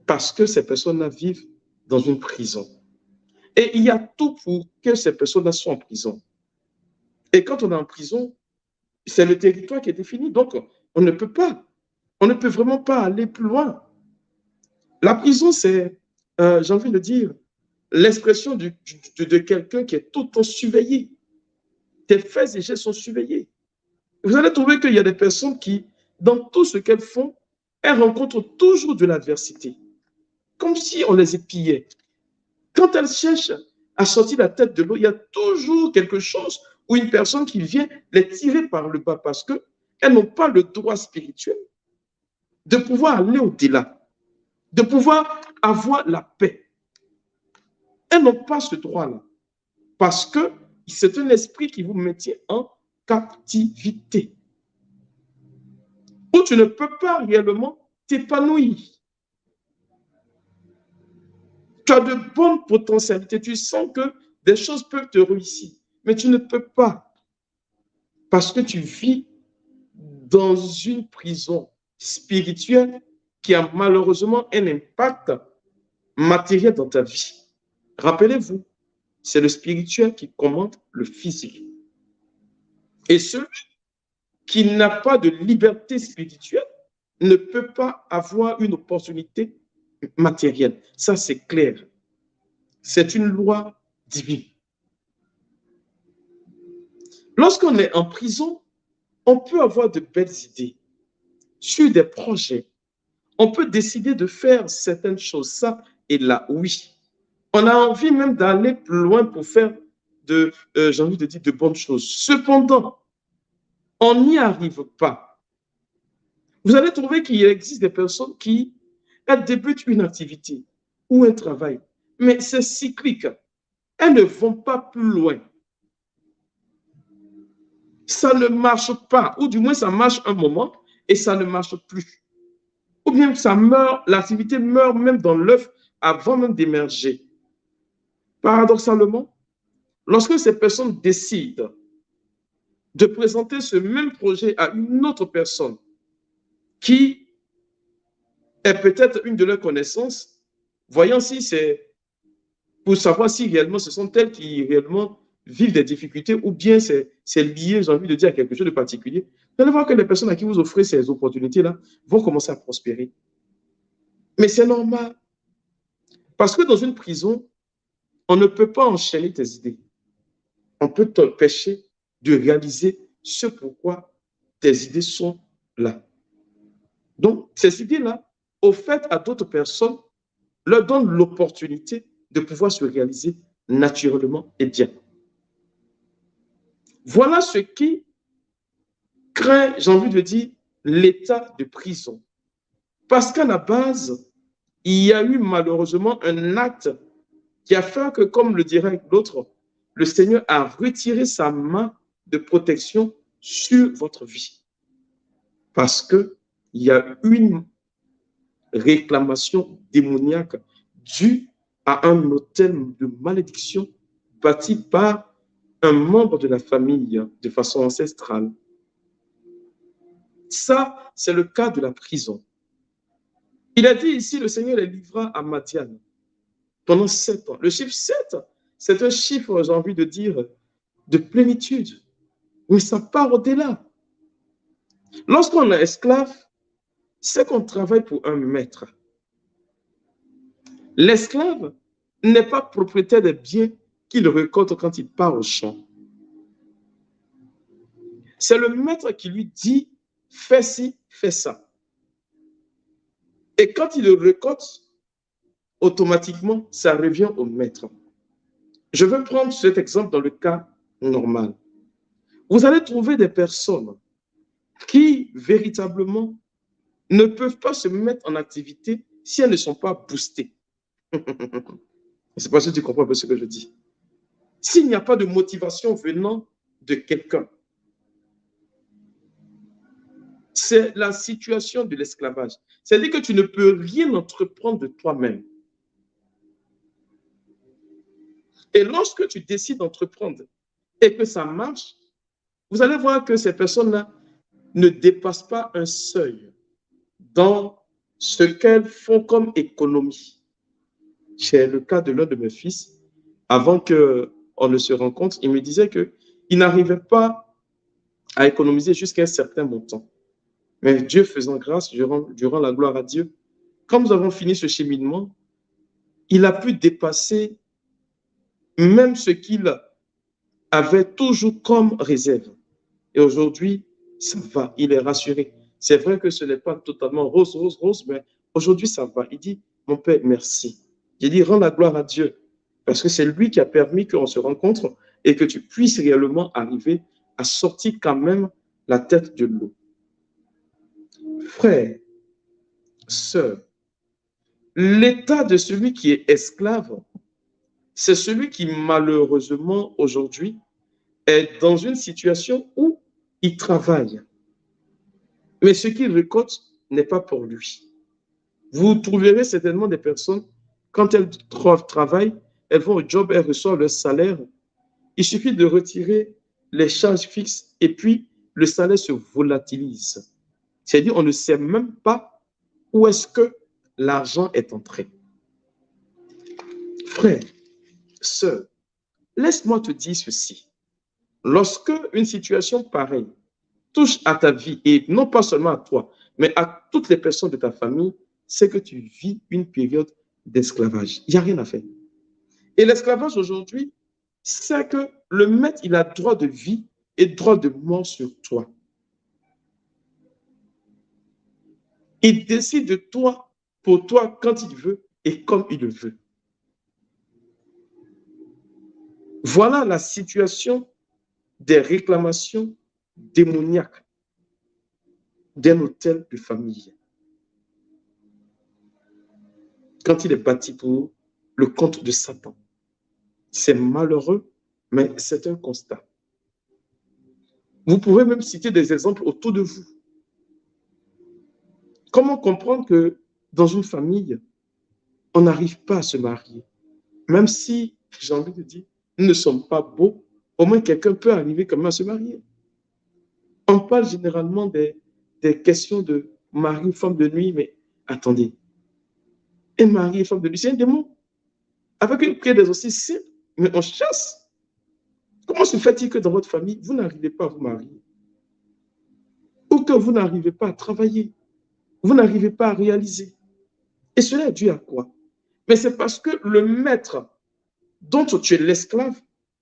Parce que ces personnes-là vivent dans une prison. Et il y a tout pour que ces personnes-là soient en prison. Et quand on est en prison, c'est le territoire qui est défini. Donc, on ne peut vraiment pas aller plus loin. La prison, c'est, j'ai envie de dire, l'expression de quelqu'un qui est tout le temps surveillé. Tes faits et gestes sont surveillés. Vous allez trouver qu'il y a des personnes qui, dans tout ce qu'elles font, elles rencontrent toujours de l'adversité. Comme si on les épiait. Quand elles cherchent à sortir la tête de l'eau, il y a toujours quelque chose ou une personne qui vient les tirer par le bas parce qu'elles n'ont pas le droit spirituel de pouvoir aller au-delà, de pouvoir avoir la paix. Elles n'ont pas ce droit-là parce que c'est un esprit qui vous maintient en captivité où tu ne peux pas réellement t'épanouir. Tu as de bonnes potentialités, tu sens que des choses peuvent te réussir, mais tu ne peux pas parce que tu vis dans une prison spirituelle qui a malheureusement un impact matériel dans ta vie. Rappelez-vous, c'est le spirituel qui commande le physique. Et celui qui n'a pas de liberté spirituelle ne peut pas avoir une opportunité matérielle. Ça, c'est clair. C'est une loi divine. Lorsqu'on est en prison, on peut avoir de belles idées sur des projets. On peut décider de faire certaines choses, ça et là, oui. On a envie même d'aller plus loin pour faire j'ai envie de dire, de bonnes choses. Cependant, on n'y arrive pas. Vous allez trouver qu'il existe des personnes qui débutent une activité ou un travail, mais c'est cyclique. Elles ne vont pas plus loin. Ça ne marche pas, ou du moins ça marche un moment et ça ne marche plus. Ou bien ça meurt, l'activité meurt même dans l'œuf avant même d'émerger. Paradoxalement, lorsque ces personnes décident de présenter ce même projet à une autre personne qui est peut-être une de leurs connaissances, voyant si c'est pour savoir si réellement ce sont elles qui réellement vivent des difficultés ou bien c'est lié, j'ai envie de dire, à quelque chose de particulier, vous allez voir que les personnes à qui vous offrez ces opportunités-là vont commencer à prospérer. Mais c'est normal. Parce que dans une prison, on ne peut pas enchaîner tes idées. On peut t'empêcher de réaliser ce pourquoi tes idées sont là. Donc, ces idées-là, offertes à d'autres personnes, leur donnent l'opportunité de pouvoir se réaliser naturellement et bien. Voilà ce qui crée, j'ai envie de dire, l'état de prison. Parce qu'à la base, il y a eu malheureusement un acte qui a fait que, comme le dirait l'autre, le Seigneur a retiré sa main de protection sur votre vie. Parce qu'il y a une réclamation démoniaque due à un autel de malédiction bâti par un membre de la famille de façon ancestrale. Ça, c'est le cas de la prison. Il a dit ici, le Seigneur les livra à Madian pendant 7 ans. Le chiffre 7, c'est un chiffre, j'ai envie de dire, de plénitude. Mais ça part au-delà. Lorsqu'on est esclave, c'est qu'on travaille pour un maître. L'esclave n'est pas propriétaire des biens qu'il récolte quand il part au champ. C'est le maître qui lui dit, fais ci, fais ça. Et quand il le recote, automatiquement, ça revient au maître. Je veux prendre cet exemple dans le cas normal. Vous allez trouver des personnes qui, véritablement, ne peuvent pas se mettre en activité si elles ne sont pas boostées. C'est pas si tu comprends un peu ce que je dis. S'il n'y a pas de motivation venant de quelqu'un, c'est la situation de l'esclavage. C'est-à-dire que tu ne peux rien entreprendre de toi-même. Et lorsque tu décides d'entreprendre et que ça marche, vous allez voir que ces personnes-là ne dépassent pas un seuil dans ce qu'elles font comme économie. C'est le cas de l'un de mes fils. Avant qu'on ne se rencontre, il me disait qu'il n'arrivait pas à économiser jusqu'à un certain montant. Mais Dieu faisant grâce, durant la gloire à Dieu, quand nous avons fini ce cheminement, il a pu dépasser même ce qu'il avait toujours comme réserve. Et aujourd'hui, ça va, il est rassuré. C'est vrai que ce n'est pas totalement rose, rose, rose, mais aujourd'hui, ça va. Il dit, mon Père, merci. J'ai dit, rends la gloire à Dieu, parce que c'est lui qui a permis qu'on se rencontre et que tu puisses réellement arriver à sortir quand même la tête de l'eau. Frère, sœur, l'état de celui qui est esclave, c'est celui qui malheureusement aujourd'hui est dans une situation où il travaille. Mais ce qu'il récolte n'est pas pour lui. Vous trouverez certainement des personnes, quand elles travaillent, elles vont au job, elles reçoivent leur salaire. Il suffit de retirer les charges fixes et puis le salaire se volatilise. C'est-à-dire on ne sait même pas où est-ce que l'argent est entré. Frère, sœur, laisse-moi te dire ceci. Lorsque une situation pareille touche à ta vie, et non pas seulement à toi, mais à toutes les personnes de ta famille, c'est que tu vis une période d'esclavage. Il n'y a rien à faire. Et l'esclavage aujourd'hui, c'est que le maître, il a droit de vie et droit de mort sur toi. Il décide de toi, pour toi, quand il veut et comme il le veut. Voilà la situation des réclamations démoniaques d'un hôtel de famille. Quand il est bâti pour le compte de Satan. C'est malheureux, mais c'est un constat. Vous pouvez même citer des exemples autour de vous. Comment comprendre que dans une famille, on n'arrive pas à se marier? Même si, j'ai envie de dire, nous ne sommes pas beaux, au moins quelqu'un peut arriver quand même à se marier. On parle généralement des questions de mari, femme de nuit, mais attendez, un mari et femme de nuit, c'est un démon. Avec une prière d'exorcisme simple, mais on chasse. Comment se fait-il que dans votre famille, vous n'arrivez pas à vous marier? Ou que vous n'arrivez pas à travailler? Vous n'arrivez pas à réaliser? Et cela est dû à quoi? Mais c'est parce que le maître dont tu es l'esclave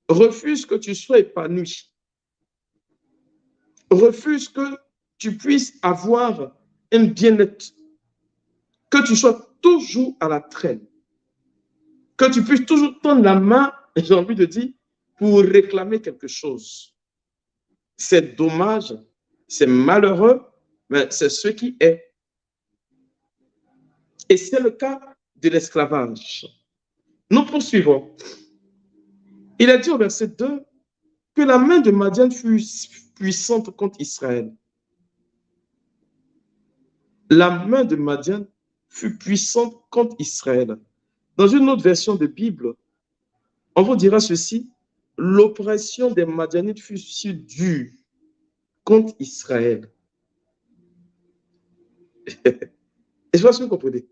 refuse que tu sois épanoui. Refuse que tu puisses avoir un bien-être. Que tu sois toujours à la traîne. Que tu puisses toujours tendre la main, j'ai envie de dire, pour réclamer quelque chose. C'est dommage, c'est malheureux, mais c'est ce qui est. Et c'est le cas de l'esclavage. Nous poursuivons. Il a dit au verset 2 que la main de Madian fut puissante contre Israël. La main de Madian fut puissante contre Israël. Dans une autre version de Bible, on vous dira ceci: l'oppression des Madianites fut si dure contre Israël. Et je pense que vous comprenez.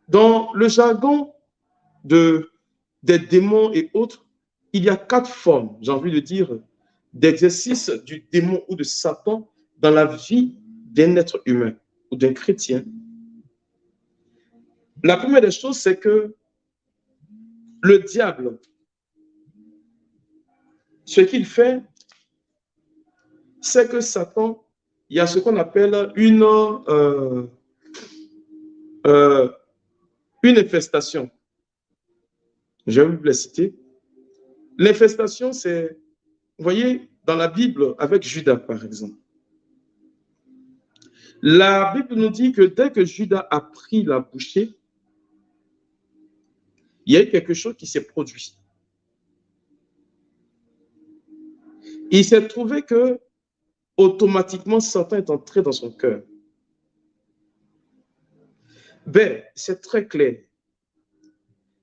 Dans le jargon des démons et autres, il y a 4 formes, j'ai envie de dire, d'exercice du démon ou de Satan dans la vie d'un être humain ou d'un chrétien. La première des choses, c'est que le diable, ce qu'il fait, c'est que Satan, il y a ce qu'on appelle une infestation. Je vais vous la citer. L'infestation, c'est, vous voyez, dans la Bible, avec Judas, par exemple. La Bible nous dit que dès que Judas a pris la bouchée, il y a eu quelque chose qui s'est produit. Il s'est trouvé que, automatiquement, Satan est entré dans son cœur. Ben, c'est très clair.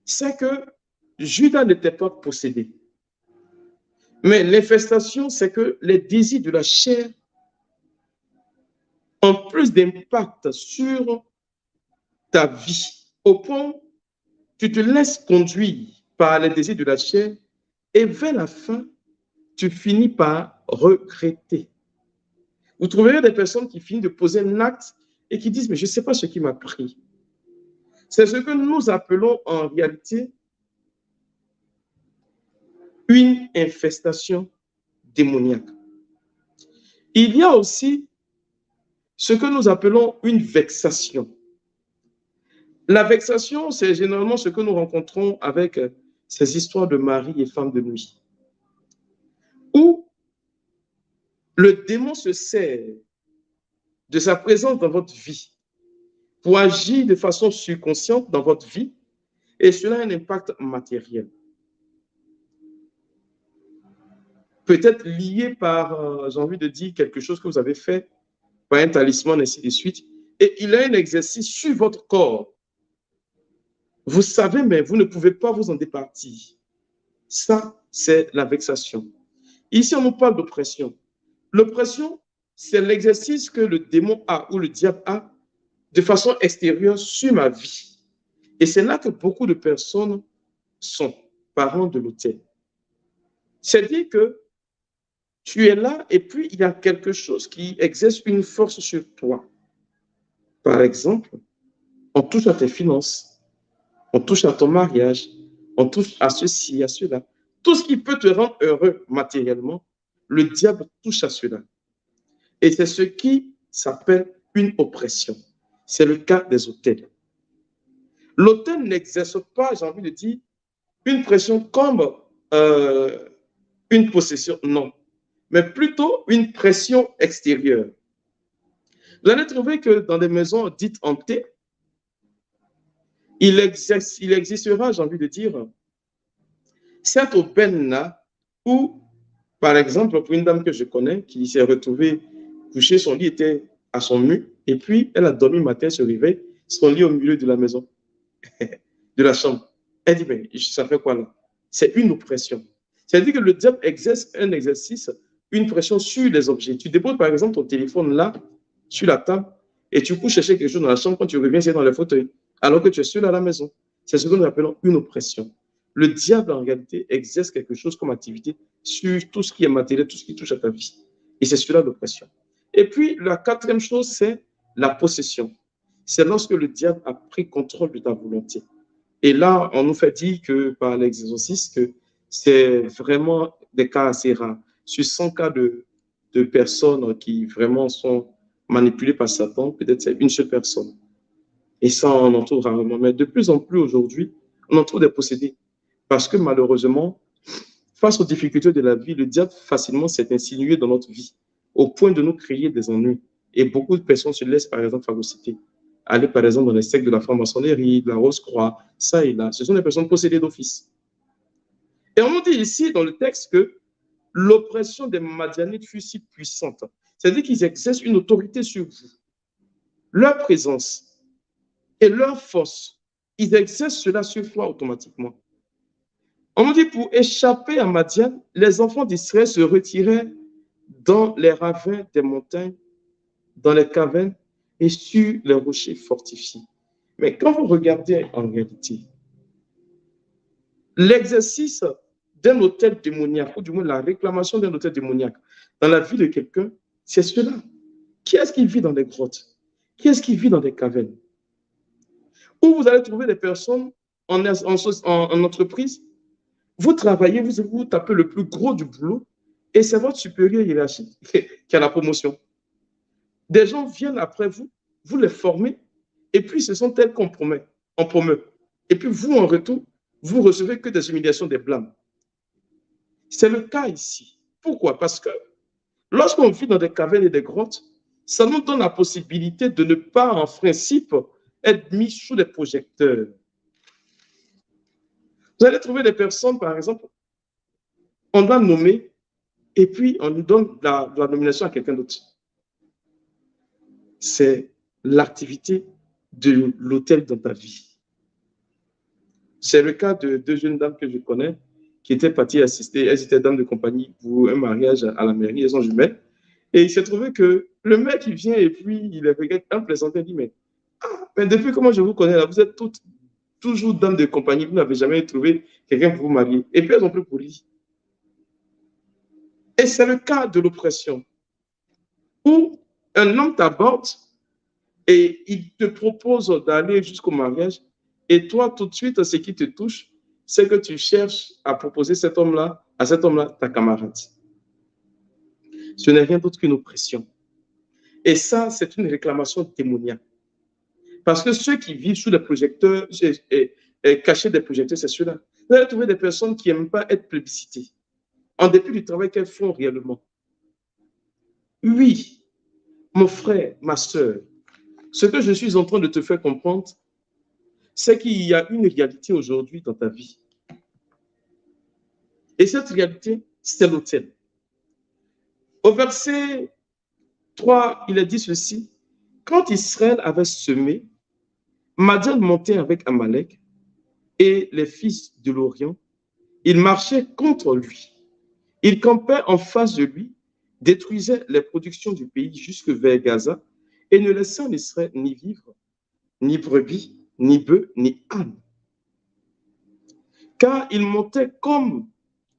C'est que Judas n'était pas possédé. Mais l'infestation, c'est que les désirs de la chair ont plus d'impact sur ta vie, au point où tu te laisses conduire par les désirs de la chair et vers la fin, tu finis par regretter. Vous trouverez des personnes qui finissent de poser un acte et qui disent « mais je ne sais pas ce qui m'a pris ». C'est ce que nous appelons en réalité une infestation démoniaque. Il y a aussi ce que nous appelons une vexation. La vexation, c'est généralement ce que nous rencontrons avec ces histoires de mari et femme de nuit, où le démon se sert de sa présence dans votre vie pour agir de façon subconsciente dans votre vie, et cela a un impact matériel. Peut-être lié par, j'ai envie de dire, quelque chose que vous avez fait, par un talisman, ainsi de suite, et il a un exercice sur votre corps. Vous savez, mais vous ne pouvez pas vous en départir. Ça, c'est la vexation. Ici, on nous parle d'oppression. L'oppression, c'est l'exercice que le démon a ou le diable a de façon extérieure sur ma vie. Et c'est là que beaucoup de personnes sont parents de l'autel. C'est-à-dire que tu es là et puis il y a quelque chose qui exerce une force sur toi. Par exemple, on touche à tes finances, on touche à ton mariage, on touche à ceci, à cela. Tout ce qui peut te rendre heureux matériellement, le diable touche à cela. Et c'est ce qui s'appelle une oppression. C'est le cas des autels. L'autel n'exerce pas, j'ai envie de dire, une pression comme une possession, non, mais plutôt une pression extérieure. Vous allez trouver que dans des maisons dites hantées, il existera, j'ai envie de dire, cette aubaine-là où, par exemple, pour une dame que je connais qui s'est retrouvée couchée, son lit était à son mur, et puis elle a dormi le matin, se réveille, son lit au milieu de la maison, de la chambre. Elle dit, mais ça fait quoi là? C'est une oppression. C'est-à-dire que le diable exerce un exercice, une pression sur les objets. Tu déposes par exemple ton téléphone là, sur la table, et tu cours chercher quelque chose dans la chambre, quand tu reviens, c'est dans le fauteuil, alors que tu es seul à la maison. C'est ce que nous appelons une oppression. Le diable, en réalité, exerce quelque chose comme activité sur tout ce qui est matériel, tout ce qui touche à ta vie. Et c'est cela l'oppression. Et puis, la quatrième chose, c'est la possession. C'est lorsque le diable a pris contrôle de ta volonté. Et là, on nous fait dire que par l'exorcisme, que c'est vraiment des cas assez rares. Sur 100 cas de personnes qui vraiment sont manipulées par Satan, peut-être c'est une seule personne. Et ça, on en trouve rarement. Mais de plus en plus aujourd'hui, on en trouve des possédés. Parce que malheureusement, face aux difficultés de la vie, le diable facilement s'est insinué dans notre vie, au point de nous créer des ennuis. Et beaucoup de personnes se laissent, par exemple, phagocyter. Aller, par exemple, dans les sectes de la franc-maçonnerie, de la Rose-Croix, ça et là. Ce sont des personnes possédées d'office. Et on nous dit ici, dans le texte, que l'oppression des Madianites fut si puissante. C'est-à-dire qu'ils exercent une autorité sur vous. Leur présence et leur force, ils exercent cela sur toi automatiquement. On nous dit, pour échapper à Madian, les enfants d'Israël se retiraient dans les ravins des montagnes, dans les cavernes et sur les rochers fortifiés. Mais quand vous regardez en réalité, l'exercice d'un hôtel démoniaque, ou du moins la réclamation d'un hôtel démoniaque dans la vie de quelqu'un, c'est cela. Qui est-ce qui vit dans des grottes? Qui est-ce qui vit dans des cavernes? Où vous allez trouver des personnes en entreprise, vous travaillez, vous tapez le plus gros du boulot, Et c'est votre supérieur hiérarchique qui a la promotion. Des gens viennent après vous, vous les formez, et puis ce sont elles qu'on promet, on promeut. Et puis vous, en retour, vous recevez que des humiliations, des blâmes. C'est le cas ici. Pourquoi? Parce que lorsqu'on vit dans des cavernes et des grottes, ça nous donne la possibilité de ne pas, en principe, être mis sous les projecteurs. Vous allez trouver des personnes, par exemple, on doit nommer, et puis on nous donne la nomination à quelqu'un d'autre. C'est l'activité de l'hôtel dans ta vie. C'est le cas de deux jeunes dames que je connais qui étaient parties assister, elles étaient dames de compagnie pour un mariage à la mairie, elles sont jumelles. Et il s'est trouvé que le mec, il vient et puis il les regarde en plaisantant, il dit, mais depuis comment je vous connais là, vous êtes toutes toujours dames de compagnie, vous n'avez jamais trouvé quelqu'un pour vous marier. Et puis elles ont pris pour lui. Et c'est le cas de l'oppression, où un homme t'aborde et il te propose d'aller jusqu'au mariage, et toi, tout de suite, ce qui te touche, c'est que tu cherches à proposer à cet homme-là, ta camarade. Ce n'est rien d'autre qu'une oppression. Et ça, c'est une réclamation démoniaque. Parce que ceux qui vivent sous les projecteurs, cachés des projecteurs, c'est ceux-là. Vous allez trouver des personnes qui n'aiment pas être plébiscitées, en dépit du travail qu'elles font réellement. Oui, mon frère, ma soeur, ce que je suis en train de te faire comprendre, c'est qu'il y a une réalité aujourd'hui dans ta vie. Et cette réalité, c'est l'autel. Au verset 3, il est dit ceci. Quand Israël avait semé, Madian montait avec Amalek et les fils de l'Orient. Ils marchaient contre lui. Ils campaient en face de lui, détruisaient les productions du pays jusque vers Gaza et ne laissaient en Israël ni vivre, ni brebis, ni bœufs, ni ânes. Car ils montaient comme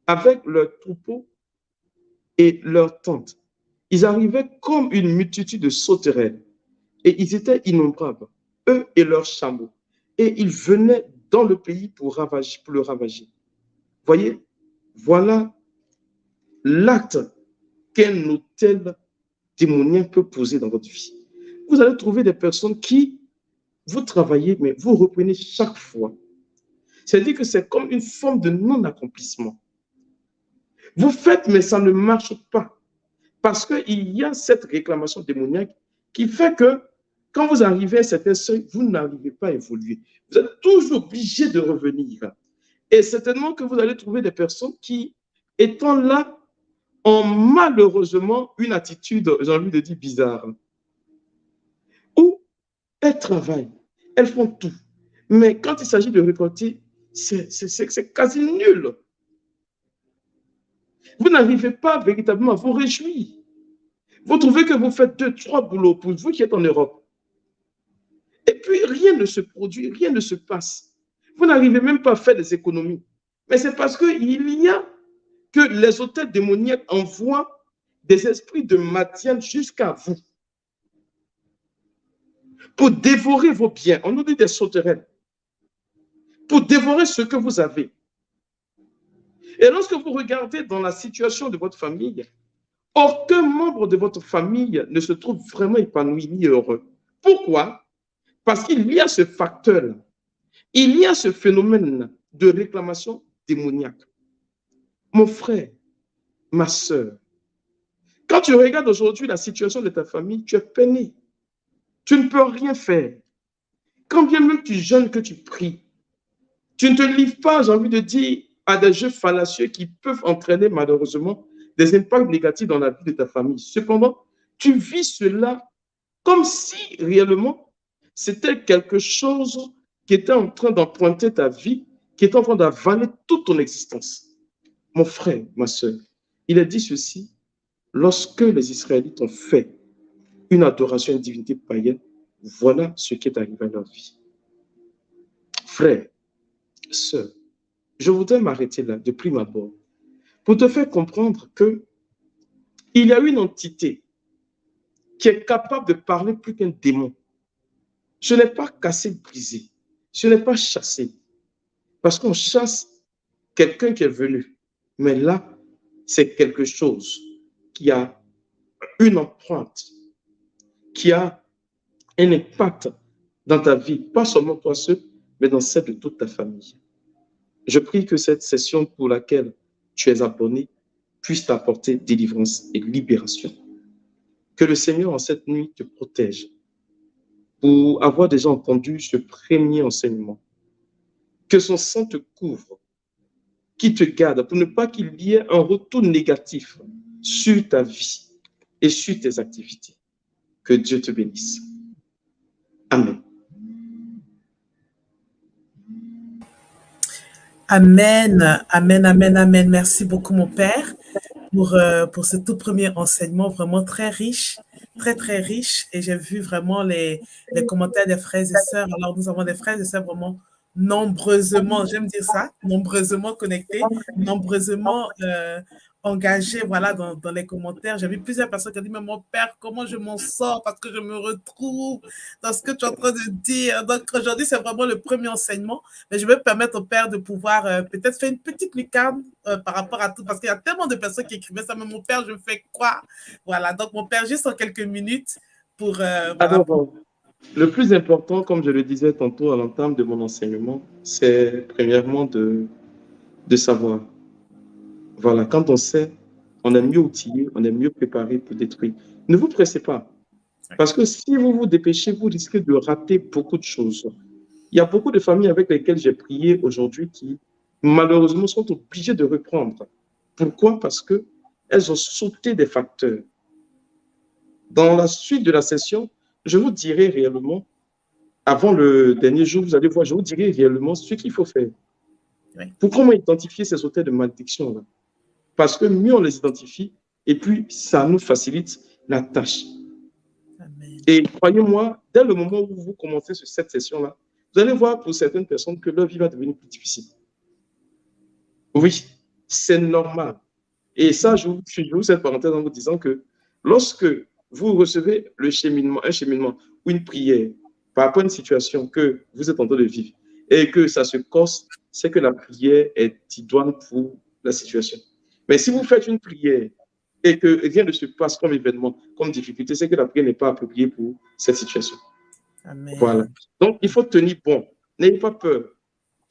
avec leurs troupeaux et leurs tentes. Ils arrivaient comme une multitude de sauterelles et ils étaient innombrables, eux et leurs chameaux. Et ils venaient dans le pays pour le ravager. Voyez, voilà l'acte qu'un autel démoniaque peut poser dans votre vie. Vous allez trouver des personnes qui, vous travaillez, mais vous reprenez chaque fois. C'est-à-dire que c'est comme une forme de non-accomplissement. Vous faites, mais ça ne marche pas. Parce qu'il y a cette réclamation démoniaque qui fait que quand vous arrivez à certains seuils, vous n'arrivez pas à évoluer. Vous êtes toujours obligé de revenir. Et certainement que vous allez trouver des personnes qui, étant là, ont malheureusement une attitude, j'ai envie de dire, bizarre. Où elles travaillent, elles font tout. Mais quand il s'agit de récolter, c'est quasi nul. Vous n'arrivez pas véritablement à vous réjouir. Vous trouvez que vous faites 2, 3 boulots pour vous qui êtes en Europe. Et puis, rien ne se produit, rien ne se passe. Vous n'arrivez même pas à faire des économies. Mais c'est parce qu'il y a que les hôtels démoniaques envoient des esprits de Madian jusqu'à vous pour dévorer vos biens. On nous dit des sauterelles. Pour dévorer ce que vous avez. Et lorsque vous regardez dans la situation de votre famille, aucun membre de votre famille ne se trouve vraiment épanoui ni heureux. Pourquoi? Parce qu'il y a ce facteur-là. Il y a ce phénomène de réclamation démoniaque. Mon frère, ma soeur, quand tu regardes aujourd'hui la situation de ta famille, tu es peiné. Tu ne peux rien faire. Quand bien même tu jeûnes, que tu pries, tu ne te livres pas, j'ai envie de dire, à des jeux fallacieux qui peuvent entraîner malheureusement des impacts négatifs dans la vie de ta famille. Cependant, tu vis cela comme si réellement c'était quelque chose qui était en train d'emprunter ta vie, qui était en train d'avaler toute ton existence. Mon frère, ma soeur, il a dit ceci, lorsque les Israélites ont fait une adoration à une divinité païenne, voilà ce qui est arrivé à leur vie. Frère, sœur, je voudrais m'arrêter là, de prime abord, pour te faire comprendre que il y a une entité qui est capable de parler plus qu'un démon. Ce n'est pas casser, briser. Ce n'est pas chasser. Parce qu'on chasse quelqu'un qui est venu. Mais là, c'est quelque chose qui a une empreinte, qui a un impact dans ta vie, pas seulement toi seul, mais dans celle de toute ta famille. Je prie que cette session pour laquelle tu es abonné puisse t'apporter délivrance et libération. Que le Seigneur en cette nuit te protège. Pour avoir déjà entendu ce premier enseignement, que son sang te couvre, qu'il te garde, pour ne pas qu'il y ait un retour négatif sur ta vie et sur tes activités. Que Dieu te bénisse. Amen. Amen, amen, amen, amen. Merci beaucoup, mon Père, pour ce tout premier enseignement vraiment très riche, très, très riche. Et j'ai vu vraiment les commentaires des frères et sœurs. Alors, nous avons des frères et sœurs vraiment nombreusement, j'aime dire ça, nombreusement connectés, nombreusement engagés, voilà, dans les commentaires. J'ai vu plusieurs personnes qui ont dit, mais mon Père, comment je m'en sors parce que je me retrouve dans ce que tu es en train de dire. Donc, aujourd'hui, c'est vraiment le premier enseignement, mais je vais permettre au Père de pouvoir peut-être faire une petite lucarne par rapport à tout, parce qu'il y a tellement de personnes qui écrivaient ça, mais mon Père, je fais quoi? Voilà, donc mon Père, juste en quelques minutes pour... voilà. Alors, le plus important, comme je le disais tantôt à l'entame de mon enseignement, c'est premièrement de savoir. Voilà, quand on sait, on est mieux outillé, on est mieux préparé pour détruire. Ne vous pressez pas, parce que si vous vous dépêchez, vous risquez de rater beaucoup de choses. Il y a beaucoup de familles avec lesquelles j'ai prié aujourd'hui qui, malheureusement, sont obligées de reprendre. Pourquoi? Parce qu'elles ont sauté des facteurs. Dans la suite de la session, je vous dirai réellement, avant le dernier jour, vous allez voir, je vous dirai réellement ce qu'il faut faire. Oui. Pour comment identifier ces auteurs de malédiction-là. Parce que mieux on les identifie, et puis ça nous facilite la tâche. Amen. Et croyez-moi, dès le moment où vous commencez sur cette session-là, vous allez voir pour certaines personnes que leur vie va devenir plus difficile. Oui, c'est normal. Et ça, je vous cette parenthèse en vous disant que lorsque vous recevez un cheminement ou une prière par rapport à une situation que vous êtes en train de vivre et que ça se corse, c'est que la prière est idoine pour la situation. Mais si vous faites une prière et que rien ne se passe comme événement, comme difficulté, c'est que la prière n'est pas appropriée pour cette situation. Amen. Voilà. Donc, il faut tenir bon. N'ayez pas peur.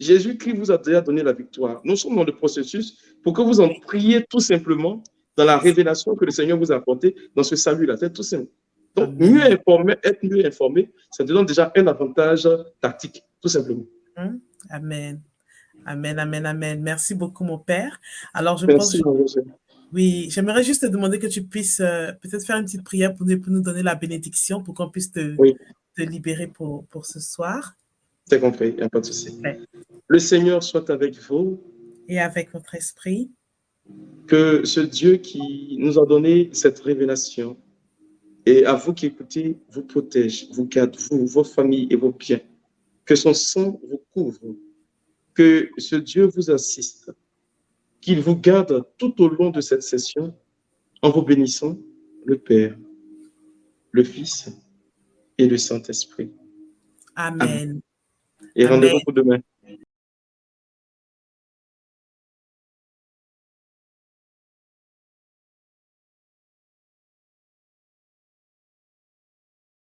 Jésus-Christ vous a déjà donné la victoire. Nous sommes dans le processus pour que vous en priez tout simplement dans la révélation que le Seigneur vous a apportée dans ce salut-là. C'est tout simple. Donc, être mieux informé, ça te donne déjà un avantage tactique, tout simplement. Amen. Amen, amen, amen. Merci beaucoup, mon Père. Alors, Merci, oui, j'aimerais juste te demander que tu puisses peut-être faire une petite prière pour nous donner la bénédiction pour qu'on puisse te libérer pour ce soir. C'est compris, il n'y a pas de souci. Ouais. Le Seigneur soit avec vous. Et avec votre esprit. Que ce Dieu qui nous a donné cette révélation et à vous qui écoutez, vous protège, vous garde, vous, vos familles et vos biens. Que son sang vous couvre. Que ce Dieu vous assiste. Qu'il vous garde tout au long de cette session en vous bénissant le Père, le Fils et le Saint-Esprit. Amen. Et rendez-vous pour demain.